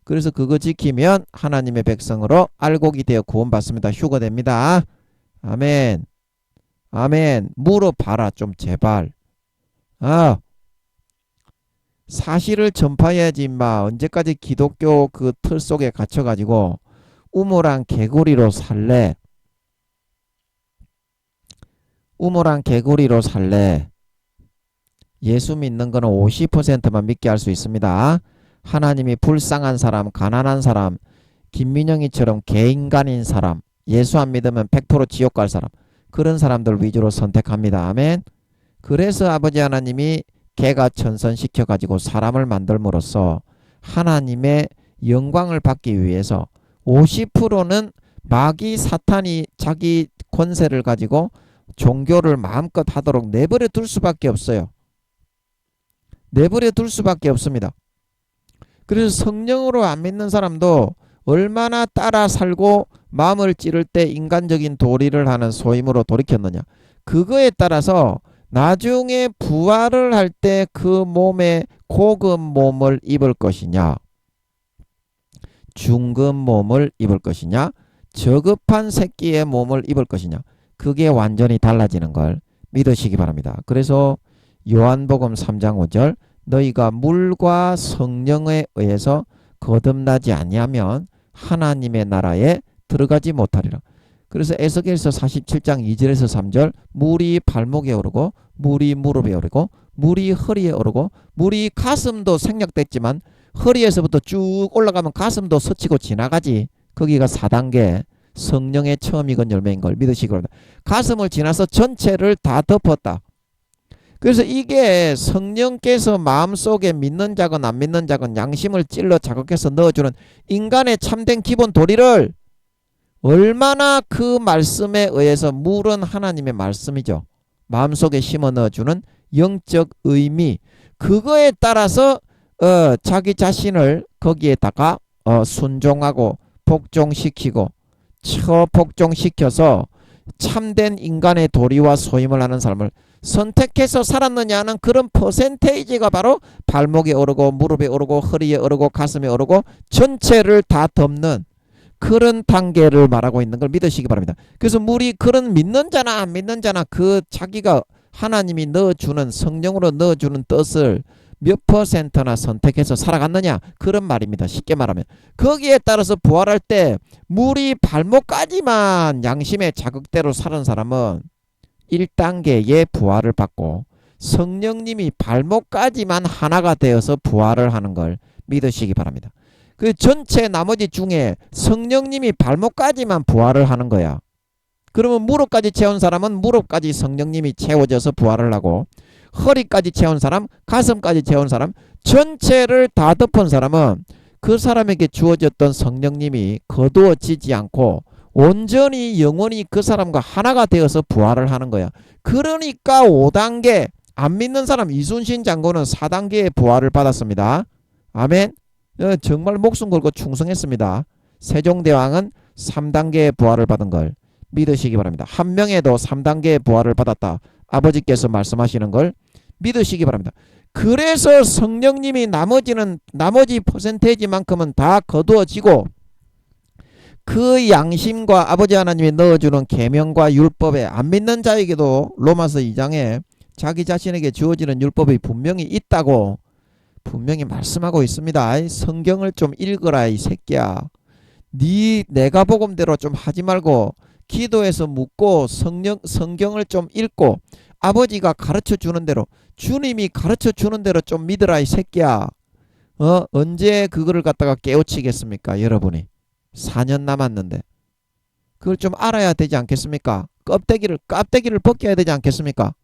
그래서 그거 지키면 하나님의 백성으로 알곡이 되어 구원받습니다. 휴거됩니다. 아멘. 아멘. 물어봐라 좀 제발. 사실을 전파해야지 임마. 언제까지 기독교 그 틀 속에 갇혀가지고 우물한 개구리로 살래. 우물한 개구리로 살래. 예수 믿는 거는 50%만 믿게 할 수 있습니다. 하나님이 불쌍한 사람, 가난한 사람, 김민영이처럼 개인간인 사람, 예수 안 믿으면 100% 지옥 갈 사람, 그런 사람들 위주로 선택합니다. 아멘. 그래서 아버지 하나님이 개가 천선시켜가지고 사람을 만들므로써 하나님의 영광을 받기 위해서 50%는 마귀 사탄이 자기 권세를 가지고 종교를 마음껏 하도록 내버려 둘 수밖에 없어요. 내버려 둘 수밖에 없습니다. 그래서 성령으로 안 믿는 사람도 얼마나 따라 살고 마음을 찌를 때 인간적인 도리를 하는 소임으로 돌이켰느냐. 그거에 따라서 나중에 부활을 할 때 그 몸에 고급 몸을 입을 것이냐, 중급 몸을 입을 것이냐, 저급한 새끼의 몸을 입을 것이냐, 그게 완전히 달라지는 걸 믿으시기 바랍니다. 그래서 요한복음 3장 5절 너희가 물과 성령에 의해서 거듭나지 아니하면 하나님의 나라에 들어가지 못하리라. 그래서 에스겔서 47장 2절에서 3절 물이 발목에 오르고 물이 무릎에 오르고 물이 허리에 오르고 물이 가슴도 생략됐지만 허리에서부터 쭉 올라가면 가슴도 스치고 지나가지. 거기가 4단계 성령의 처음 익은 열매인 걸 믿으시기 바랍니다. 가슴을 지나서 전체를 다 덮었다. 그래서 이게 성령께서 마음속에 믿는 자건 안 믿는 자건 양심을 찔러 자극해서 넣어주는 인간의 참된 기본 도리를 얼마나 그 말씀에 의해서 물은 하나님의 말씀이죠. 마음속에 심어 넣어주는 영적 의미, 그거에 따라서 자기 자신을 거기에다가 순종하고 복종시키고 처복종시켜서 참된 인간의 도리와 소임을 하는 삶을 선택해서 살았느냐는 그런 퍼센테이지가 바로 발목에 오르고 무릎에 오르고 허리에 오르고 가슴에 오르고 전체를 다 덮는 그런 단계를 말하고 있는 걸 믿으시기 바랍니다. 그래서 물이 그런 믿는 자나 안 믿는 자나 그 자기가 하나님이 넣어주는 성령으로 넣어주는 뜻을 몇 퍼센트나 선택해서 살아갔느냐 그런 말입니다. 쉽게 말하면 거기에 따라서 부활할 때 물이 발목까지만 양심의 자극대로 사는 사람은 1단계의 부활을 받고 성령님이 발목까지만 하나가 되어서 부활을 하는 걸 믿으시기 바랍니다. 그 전체 나머지 중에 성령님이 발목까지만 부활을 하는 거야. 그러면 무릎까지 채운 사람은 무릎까지 성령님이 채워져서 부활을 하고, 허리까지 채운 사람, 가슴까지 채운 사람, 전체를 다 덮은 사람은 그 사람에게 주어졌던 성령님이 거두어지지 않고 온전히 영원히 그 사람과 하나가 되어서 부활을 하는 거야. 그러니까 5단계, 안 믿는 사람 이순신 장군은 4단계의 부활을 받았습니다. 아멘. 정말 목숨 걸고 충성했습니다. 세종대왕은 3단계의 부활을 받은 걸 믿으시기 바랍니다. 한명에도 3단계의 부활을 받았다. 아버지께서 말씀하시는 걸 믿으시기 바랍니다. 그래서 성령님이 나머지 퍼센테이지만큼은 다 거두어지고, 그 양심과 아버지 하나님이 넣어주는 계명과 율법에 안 믿는 자에게도 로마서 2장에 자기 자신에게 주어지는 율법이 분명히 있다고 분명히 말씀하고 있습니다. 성경을 좀 읽어라 이 새끼야. 내가 복음대로 좀 하지 말고 기도해서 묻고 성경을 좀 읽고 아버지가 가르쳐 주는 대로, 주님이 가르쳐 주는 대로 좀 믿으라 이 새끼야. 언제 그거를 갖다가 깨우치겠습니까? 여러분이 4년 남았는데 그걸 좀 알아야 되지 않겠습니까? 껍데기를 벗겨야 되지 않겠습니까?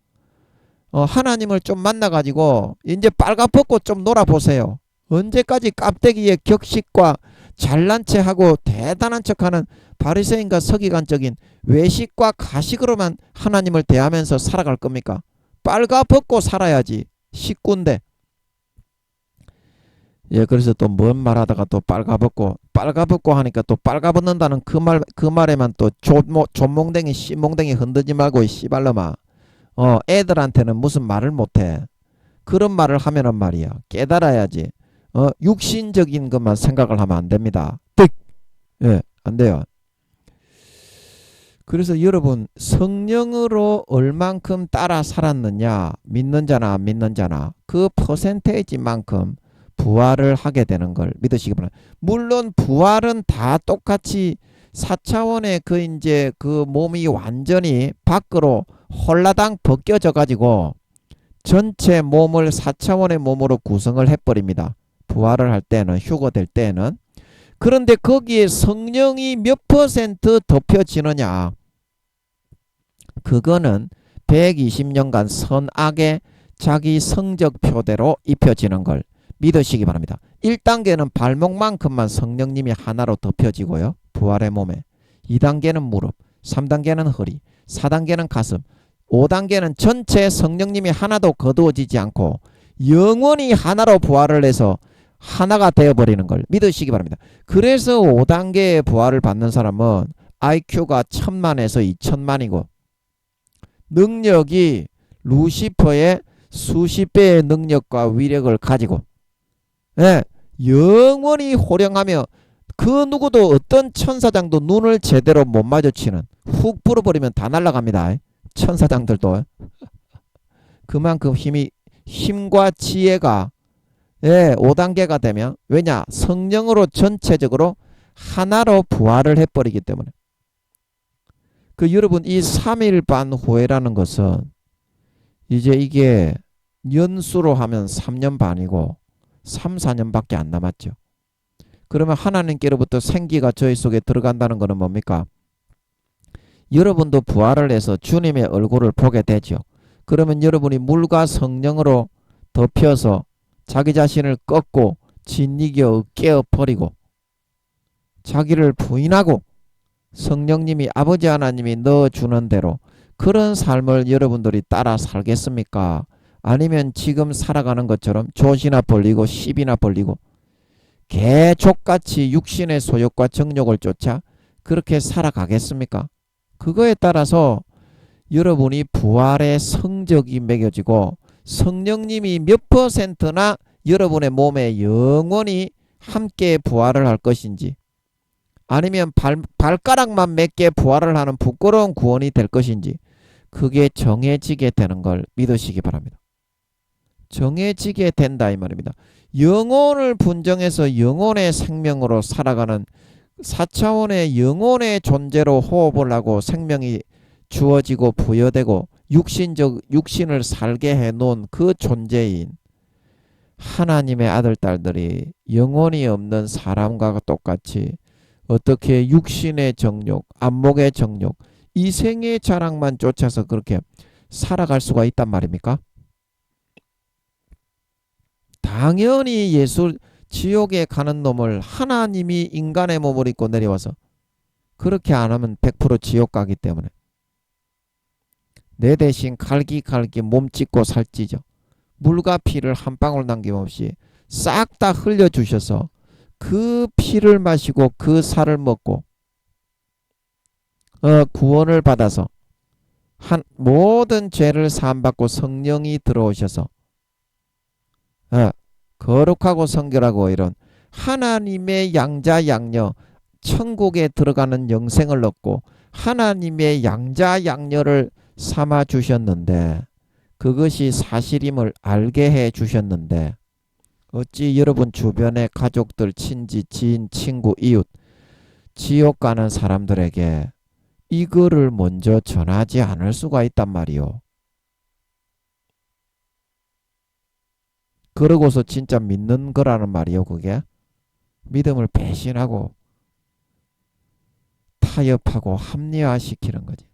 하나님을 좀 만나가지고 이제 빨가벗고 좀 놀아보세요. 언제까지 껍데기에 격식과 잘난 체하고 대단한 척하는 바리새인과 서기관적인 외식과 가식으로만 하나님을 대하면서 살아갈 겁니까? 빨가벗고 살아야지. 식구인데. 예, 그래서 또 뭔 말하다가 또 빨가벗고 하니까 또 빨가벗는다는 그 말에만 또 존몽댕이 씨몽댕이 흔들지 말고 이 씨발놈아. 애들한테는 무슨 말을 못해. 그런 말을 하면은 말이야, 깨달아야지. 육신적인 것만 생각을 하면 안 됩니다. 예, 안 돼요. 그래서 여러분, 성령으로 얼만큼 따라 살았느냐, 믿는 자나 안 믿는 자나 그 퍼센테이지만큼 부활을 하게 되는 걸 믿으시기 바랍니다. 물론 부활은 다 똑같이 4차원의 그 몸이 완전히 밖으로 홀라당 벗겨져 가지고 전체 몸을 4차원의 몸으로 구성을 해버립니다. 부활을 할 때는, 휴거될 때는. 그런데 거기에 성령이 몇 퍼센트 덮여지느냐, 그거는 120년간 선악의 자기 성적표대로 입혀지는 걸 믿으시기 바랍니다. 1단계는 발목만큼만 성령님이 하나로 덮여지고요, 부활의 몸에. 2단계는 무릎, 3단계는 허리, 4단계는 가슴, 5단계는 전체 성령님이 하나도 거두어지지 않고 영원히 하나로 부활을 해서 하나가 되어버리는 걸 믿으시기 바랍니다. 그래서 5단계의 부활을 받는 사람은 IQ가 1000만에서 2000만이고 능력이 루시퍼의 수십 배의 능력과 위력을 가지고, 예, 영원히 호령하며 그 누구도 어떤 천사장도 눈을 제대로 못 마주치는, 훅 불어버리면 다 날아갑니다. 천사장들도. 그만큼 힘과 지혜가, 예, 5단계가 되면, 왜냐, 성령으로 전체적으로 하나로 부활을 해버리기 때문에. 여러분, 이 3일반 후회라는 것은 이제 이게 연수로 하면 3년 반이고 3, 4년밖에 안 남았죠. 그러면 하나님께로부터 생기가 저희 속에 들어간다는 것은 뭡니까? 여러분도 부활을 해서 주님의 얼굴을 보게 되죠. 그러면 여러분이 물과 성령으로 덮여서 자기 자신을 꺾고 진리겨 깨어버리고 자기를 부인하고 성령님이, 아버지 하나님이 넣어주는 대로 그런 삶을 여러분들이 따라 살겠습니까? 아니면 지금 살아가는 것처럼 조시나 벌리고 시비나 벌리고 개족같이 육신의 소욕과 정욕을 쫓아 그렇게 살아가겠습니까? 그거에 따라서 여러분이 부활의 성적이 매겨지고 성령님이 몇 퍼센트나 여러분의 몸에 영원히 함께 부활을 할 것인지, 아니면 발가락만 몇 개 부활을 하는 부끄러운 구원이 될 것인지, 그게 정해지게 되는 걸 믿으시기 바랍니다. 정해지게 된다 이 말입니다. 영혼을 분정해서 영혼의 생명으로 살아가는 4차원의 영혼의 존재로 호흡을 하고 생명이 주어지고 부여되고 육신을 살게 해놓은 그 존재인 하나님의 아들, 딸들이 영혼이 없는 사람과 똑같이 어떻게 육신의 정욕, 안목의 정욕, 이생의 자랑만 쫓아서 그렇게 살아갈 수가 있단 말입니까? 당연히 지옥에 가는 놈을 하나님이 인간의 몸을 입고 내려와서 그렇게 안 하면 100% 지옥 가기 때문에 내 대신 갈기갈기 몸 찢고 살 찢어 물과 피를 한 방울 남김없이 싹 다 흘려주셔서 그 피를 마시고 그 살을 먹고 구원을 받아서 모든 죄를 사함받고 성령이 들어오셔서 거룩하고 성결하고 이런 하나님의 양자 양녀 천국에 들어가는 영생을 얻고 하나님의 양자 양녀를 삼아 주셨는데 그것이 사실임을 알게 해 주셨는데 어찌 여러분 주변의 가족들, 친지, 지인, 친구, 이웃 지옥 가는 사람들에게 이거를 먼저 전하지 않을 수가 있단 말이요. 그러고서 진짜 믿는 거라는 말이요. 그게 믿음을 배신하고 타협하고 합리화시키는 거지.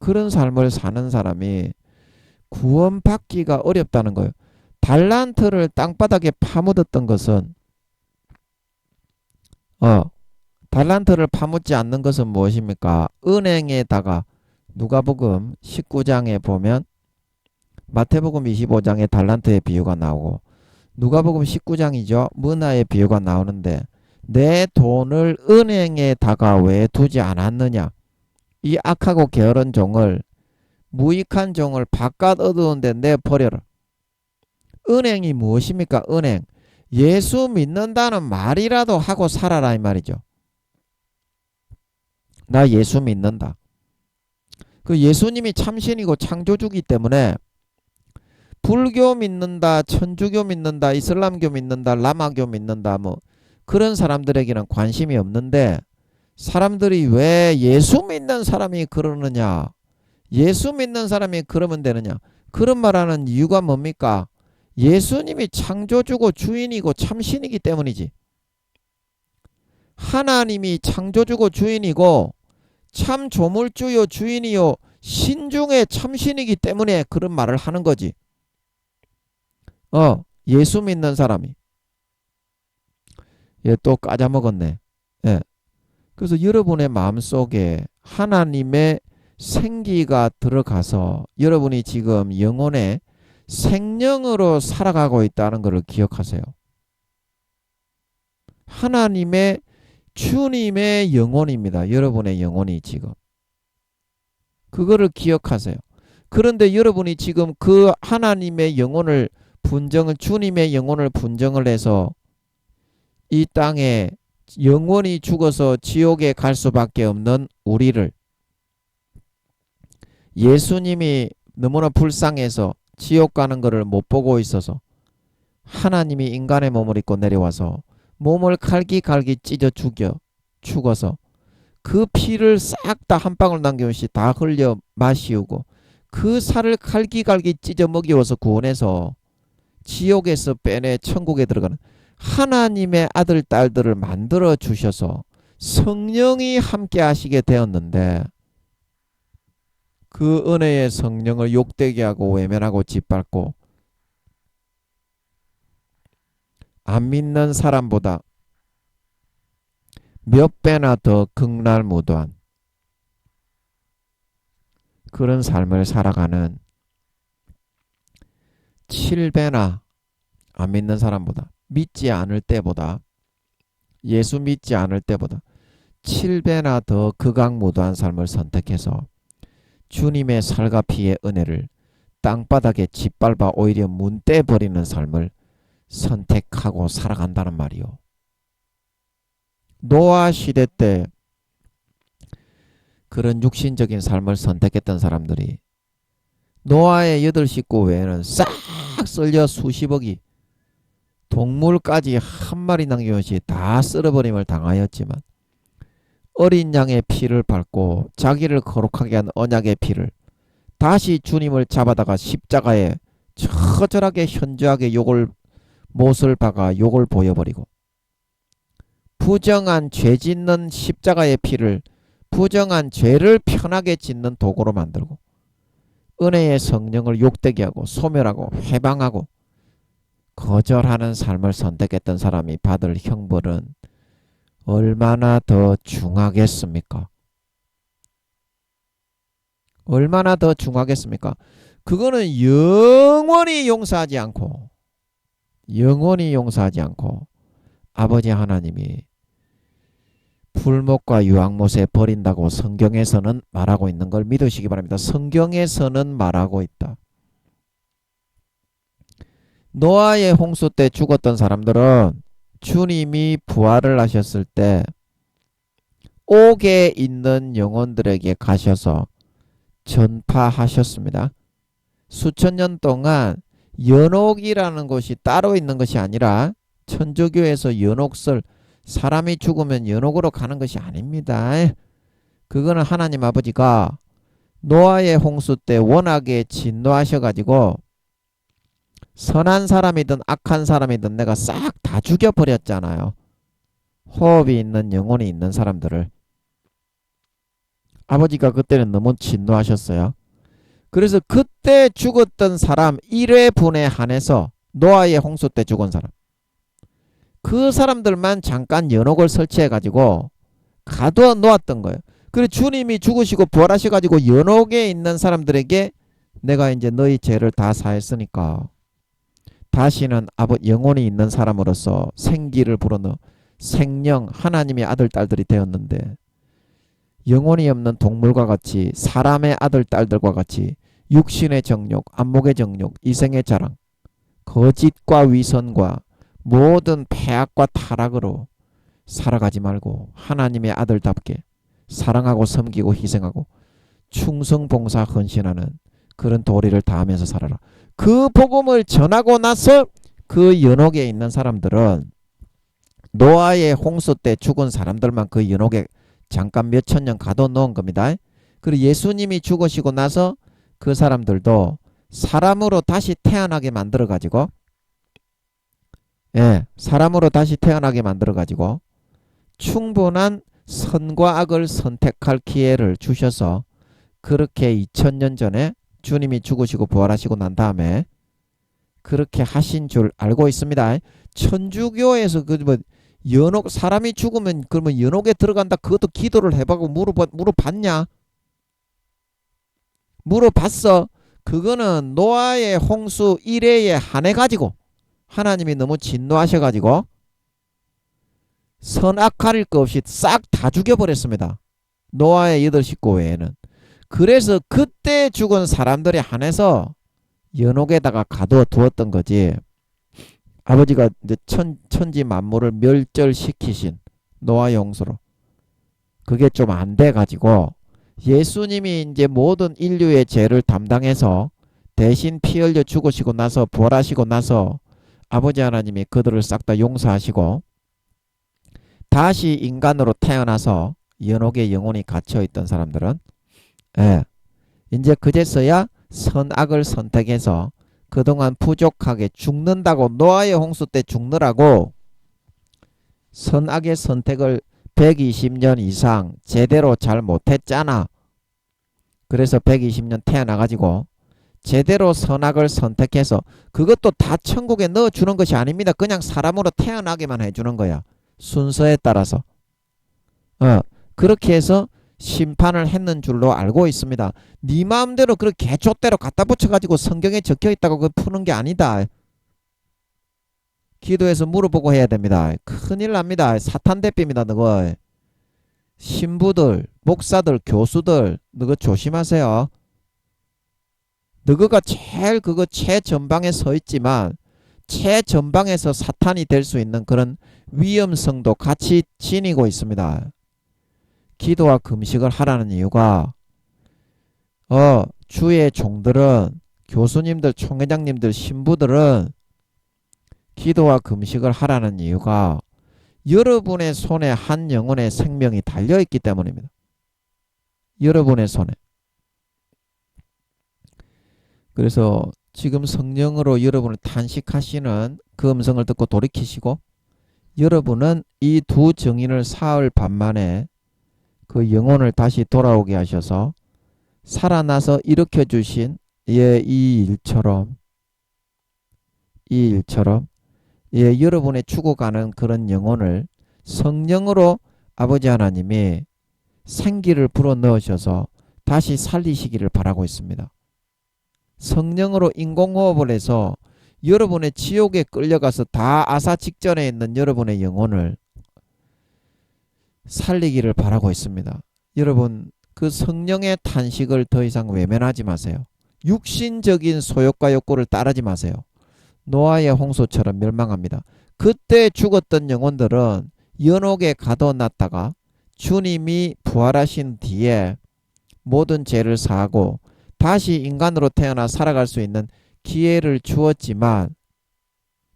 그런 삶을 사는 사람이 구원받기가 어렵다는 거예요. 달란트를 땅바닥에 파묻었던 것은 달란트를 파묻지 않는 것은 무엇입니까? 은행에다가 누가복음 19장에 보면 마태복음 25장에 달란트의 비유가 나오고 누가복음 19장이죠. 문화의 비유가 나오는데 내 돈을 은행에다가 왜 두지 않았느냐? 이 악하고 게으른 종을 무익한 종을 바깥 어두운 데 내버려라. 은행이 무엇입니까? 은행. 예수 믿는다는 말이라도 하고 살아라 이 말이죠. 나 예수 믿는다. 그 예수님이 참신이고 창조주기 때문에 불교 믿는다, 천주교 믿는다, 이슬람교 믿는다, 라마교 믿는다 뭐 그런 사람들에게는 관심이 없는데 사람들이 왜 예수 믿는 사람이 그러느냐? 예수 믿는 사람이 그러면 되느냐? 그런 말하는 이유가 뭡니까? 예수님이 창조주고 주인이고 참신이기 때문이지. 하나님이 창조주고 주인이고 참 조물주요 주인이요 신중의 참신이기 때문에 그런 말을 하는 거지. 예수 믿는 사람이. 얘 또 까자먹었네. 예. 그래서 여러분의 마음속에 하나님의 생기가 들어가서 여러분이 지금 영혼의 생명으로 살아가고 있다는 것을 기억하세요. 하나님의 주님의 영혼입니다. 여러분의 영혼이 지금. 그거를 기억하세요. 그런데 여러분이 지금 그 하나님의 영혼을 주님의 영혼을 분정을 해서 이 땅에 영원히 죽어서 지옥에 갈 수밖에 없는 우리를 예수님이 너무나 불쌍해서 지옥 가는 것을 못 보고 있어서 하나님이 인간의 몸을 입고 내려와서 몸을 갈기갈기 찢어 죽어서 그 피를 싹 다 한 방울 남김없이 다 흘려 마시우고 그 살을 갈기갈기 찢어 먹이워서 구원해서 지옥에서 빼내 천국에 들어가는 하나님의 아들 딸들을 만들어 주셔서 성령이 함께 하시게 되었는데 그 은혜의 성령을 욕되게 하고 외면하고 짓밟고 안 믿는 사람보다 몇 배나 더 극랄무도한 그런 삶을 살아가는 7배나 안 믿는 사람보다 믿지 않을 때보다 예수 믿지 않을 때보다 7배나 더 극악무도한 삶을 선택해서 주님의 살과 피의 은혜를 땅바닥에 짓밟아 오히려 문대버리는 삶을 선택하고 살아간다는 말이요. 노아 시대 때 그런 육신적인 삶을 선택했던 사람들이 노아의 8식구 외에는 싹 썰려 수십억이 동물까지 한 마리 남김없이 다 쓸어버림을 당하였지만 어린 양의 피를 밟고 자기를 거룩하게 한 언약의 피를 다시 주님을 잡아다가 십자가에 처절하게 현저하게 못을 박아 욕을 보여버리고 부정한 죄 짓는 십자가의 피를 부정한 죄를 편하게 짓는 도구로 만들고 은혜의 성령을 욕되게 하고 소멸하고 회방하고 거절하는 삶을 선택했던 사람이 받을 형벌은 얼마나 더 중하겠습니까? 얼마나 더 중하겠습니까? 그거는 영원히 용서하지 않고 아버지 하나님이 풀목과 유황못에 버린다고 성경에서는 말하고 있는 걸 믿으시기 바랍니다. 성경에서는 말하고 있다. 노아의 홍수 때 죽었던 사람들은 주님이 부활을 하셨을 때 옥에 있는 영혼들에게 가셔서 전파하셨습니다. 수천 년 동안 연옥이라는 곳이 따로 있는 것이 아니라 천주교에서 연옥설 사람이 죽으면 연옥으로 가는 것이 아닙니다. 그거는 하나님 아버지가 노아의 홍수 때 워낙에 진노하셔가지고 선한 사람이든 악한 사람이든 내가 싹 다 죽여버렸잖아요. 호흡이 있는 영혼이 있는 사람들을. 아버지가 그때는 너무 진노하셨어요. 그래서 그때 죽었던 사람 1회분에 한해서 노아의 홍수 때 죽은 사람 그 사람들만 잠깐 연옥을 설치해가지고 가두어 놓았던 거예요. 그래서 주님이 죽으시고 부활하셔가지고 연옥에 있는 사람들에게 내가 이제 너희 죄를 다 사했으니까 다시는 영혼이 있는 사람으로서 생기를 불어넣어 생명 하나님의 아들 딸들이 되었는데 영혼이 없는 동물과 같이 사람의 아들 딸들과 같이 육신의 정욕, 안목의 정욕, 이생의 자랑, 거짓과 위선과 모든 폐악과 타락으로 살아가지 말고 하나님의 아들답게 사랑하고 섬기고 희생하고 충성봉사 헌신하는 그런 도리를 다하면서 살아라. 그 복음을 전하고 나서 그 연옥에 있는 사람들은 노아의 홍수 때 죽은 사람들만 그 연옥에 잠깐 몇천 년 가둬놓은 겁니다. 그리고 예수님이 죽으시고 나서 그 사람들도 사람으로 다시 태어나게 만들어가지고 사람으로 다시 태어나게 만들어가지고 충분한 선과 악을 선택할 기회를 주셔서 그렇게 2000년 전에 주님이 죽으시고 부활하시고 난 다음에 그렇게 하신 줄 알고 있습니다. 천주교에서 연옥 사람이 죽으면 그러면 연옥에 들어간다 그것도 기도를 해보고 물어봤냐? 물어봤어. 그거는 노아의 홍수 1회에 한해 가지고 하나님이 너무 진노하셔가지고 선악 가릴 것 없이 싹 다 죽여버렸습니다. 노아의 8식구 외에는. 그래서 그때 죽은 사람들에 한해서 연옥에다가 가두어 두었던 거지. 아버지가 이제 천지 만물을 멸절시키신 노아의 홍수로 그게 좀 안 돼 가지고 예수님이 이제 모든 인류의 죄를 담당해서 대신 피 흘려 죽으시고 나서 부활하시고 나서 아버지 하나님이 그들을 싹 다 용서하시고 다시 인간으로 태어나서 연옥에 영혼이 갇혀있던 사람들은 이제 그제서야 선악을 선택해서 그동안 부족하게 죽는다고 노아의 홍수 때 죽느라고 선악의 선택을 120년 이상 제대로 잘 못했잖아. 그래서 120년 태어나가지고 제대로 선악을 선택해서 그것도 다 천국에 넣어주는 것이 아닙니다. 그냥 사람으로 태어나게만 해주는 거야. 순서에 따라서. 그렇게 해서 심판을 했는 줄로 알고 있습니다. 네 마음대로 그렇게 개조대로 갖다 붙여가지고 성경에 적혀있다고 그거 푸는 게 아니다. 기도해서 물어보고 해야 됩니다. 큰일 납니다. 사탄 대비입니다. 너거 신부들, 목사들, 교수들 너거 조심하세요. 너거가 제일 그거 최전방에 서 있지만 최전방에서 사탄이 될 수 있는 그런 위험성도 같이 지니고 있습니다. 기도와 금식을 하라는 이유가 주의 종들은 교수님들, 총회장님들, 신부들은 기도와 금식을 하라는 이유가 여러분의 손에 한 영혼의 생명이 달려있기 때문입니다. 여러분의 손에. 그래서 지금 성령으로 여러분을 탄식하시는 그 음성을 듣고 돌이키시고, 여러분은 이 두 증인을 사흘 반 만에 그 영혼을 다시 돌아오게 하셔서 살아나서 일으켜 주신 이 일처럼 여러분의 죽어가는 그런 영혼을 성령으로 아버지 하나님이 생기를 불어넣으셔서 다시 살리시기를 바라고 있습니다. 성령으로 인공호흡을 해서 여러분의 지옥에 끌려가서 다 아사 직전에 있는 여러분의 영혼을 살리기를 바라고 있습니다. 여러분, 그 성령의 탄식을 더 이상 외면하지 마세요. 육신적인 소욕과 욕구를 따르지 마세요. 노아의 홍수처럼 멸망합니다. 그때 죽었던 영혼들은 연옥에 가둬놨다가 주님이 부활하신 뒤에 모든 죄를 사하고 다시 인간으로 태어나 살아갈 수 있는 기회를 주었지만,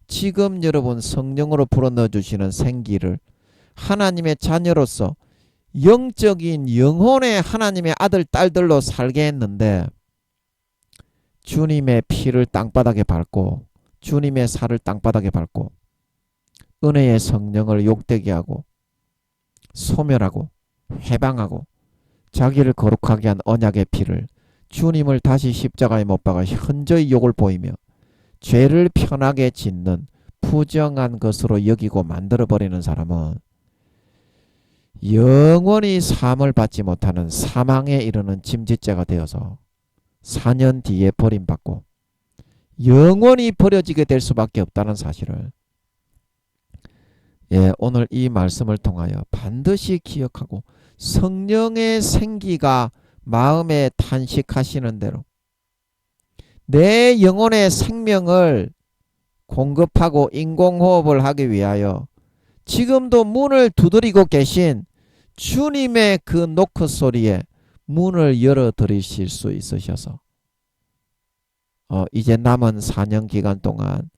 지금 여러분 성령으로 불어넣어 주시는 생기를 하나님의 자녀로서 영적인 영혼의 하나님의 아들 딸들로 살게 했는데, 주님의 피를 땅바닥에 밟고 주님의 살을 땅바닥에 밟고 은혜의 성령을 욕되게 하고 소멸하고 회방하고 자기를 거룩하게 한 언약의 피를, 주님을 다시 십자가에 못 박아 현저히 욕을 보이며 죄를 편하게 짓는 부정한 것으로 여기고 만들어버리는 사람은 영원히 사함을 받지 못하는 사망에 이르는 짐짓죄가 되어서 4년 뒤에 버림받고 영원히 버려지게 될 수밖에 없다는 사실을 오늘 이 말씀을 통하여 반드시 기억하고, 성령의 생기가 마음에 탄식하시는 대로 내 영혼의 생명을 공급하고 인공호흡을 하기 위하여 지금도 문을 두드리고 계신 주님의 그 노크 소리에 문을 열어드리실 수 있으셔서 이제 남은 4년 기간 동안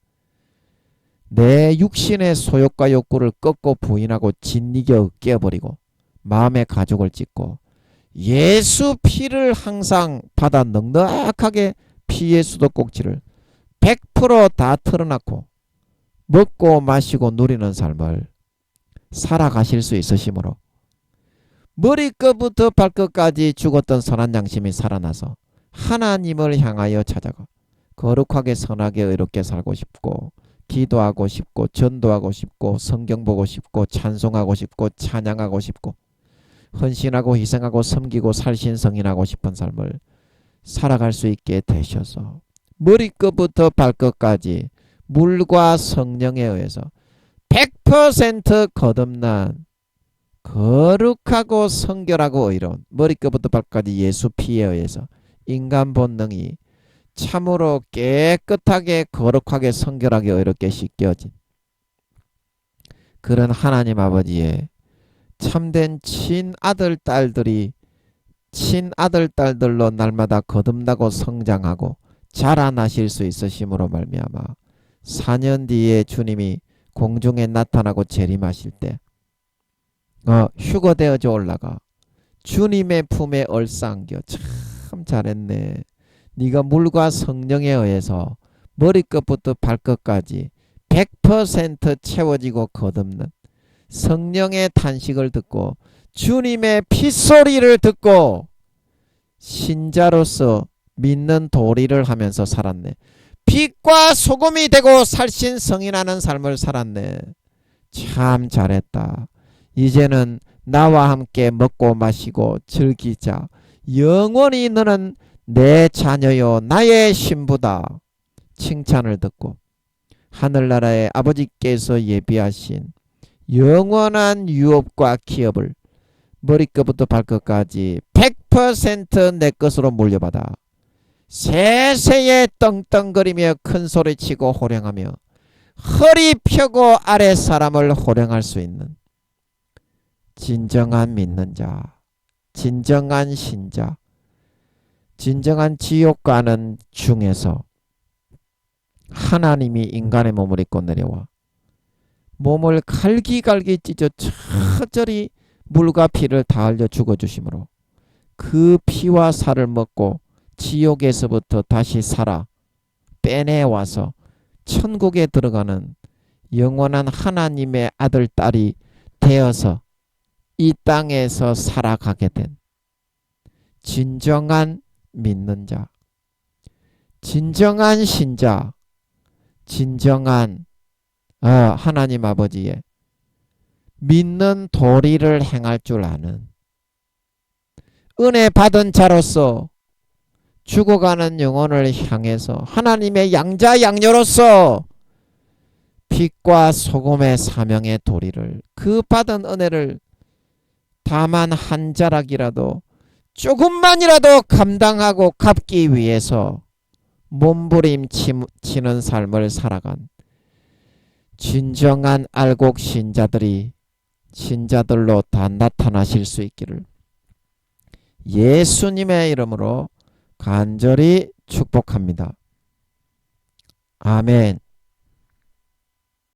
내 육신의 소욕과 욕구를 꺾고 부인하고 짓이겨 깨어버리고 마음의 가죽을 찢고 예수 피를 항상 받아 넉넉하게 피의 수도꼭지를 100% 털어놓고 먹고 마시고 누리는 삶을 살아가실 수 있으시므로 머리끝부터 발끝까지 죽었던 선한 양심이 살아나서 하나님을 향하여 찾아가 거룩하게 선하게 의롭게 살고 싶고, 기도하고 싶고, 전도하고 싶고, 성경 보고 싶고, 찬송하고 싶고, 찬양하고 싶고, 헌신하고 희생하고 섬기고 살신성인하고 싶은 삶을 살아갈 수 있게 되셔서 머리끝부터 발끝까지 물과 성령에 의해서 100% 거듭난 거룩하고 성결하고 의로운 머리끝부터 발끝까지 예수 피에 의해서 인간 본능이 참으로 깨끗하게 거룩하게 성결하게 의롭게 씻겨진 그런 하나님 아버지의 참된 친아들 딸들이 친아들 딸들로 날마다 거듭나고 성장하고 자라나실 수 있으심으로 말미암아 4년 뒤에 주님이 공중에 나타나고 재림하실 때 휴거되어져 올라가 주님의 품에 얼싸안겨 참 잘했네. 네가 물과 성령에 의해서 머리끝부터 발끝까지 100% 채워지고 거듭는 성령의 탄식을 듣고 주님의 핏소리를 듣고 신자로서 믿는 도리를 하면서 살았네. 빛과 소금이 되고 살신성인하는 삶을 살았네. 참 잘했다. 이제는 나와 함께 먹고 마시고 즐기자. 영원히 너는 내 자녀요 나의 신부다. 칭찬을 듣고 하늘나라의 아버지께서 예비하신 영원한 유업과 기업을 머리끝부터 발끝까지 100% 내 것으로 물려받아 세세에 떵떵거리며 큰소리치고 호령하며 허리 펴고 아랫 사람을 호령할 수 있는 진정한 믿는 자, 진정한 신자, 진정한 지옥 가는 중에서 하나님이 인간의 몸을 입고 내려와 몸을 갈기갈기 찢어 처절히 물과 피를 다 흘려 죽어주심으로 그 피와 살을 먹고 지옥에서부터 다시 살아 빼내와서 천국에 들어가는 영원한 하나님의 아들 딸이 되어서 이 땅에서 살아가게 된 진정한 믿는 자, 진정한 신자, 진정한 하나님 아버지의 믿는 도리를 행할 줄 아는 은혜 받은 자로서 죽어가는 영혼을 향해서 하나님의 양자 양녀로서 빛과 소금의 사명의 도리를 그 받은 은혜를 다만 한 자락이라도 조금만이라도 감당하고 갚기 위해서 몸부림치는 삶을 살아간 진정한 알곡 신자들로 다 나타나실 수 있기를 예수님의 이름으로 간절히 축복합니다. 아멘.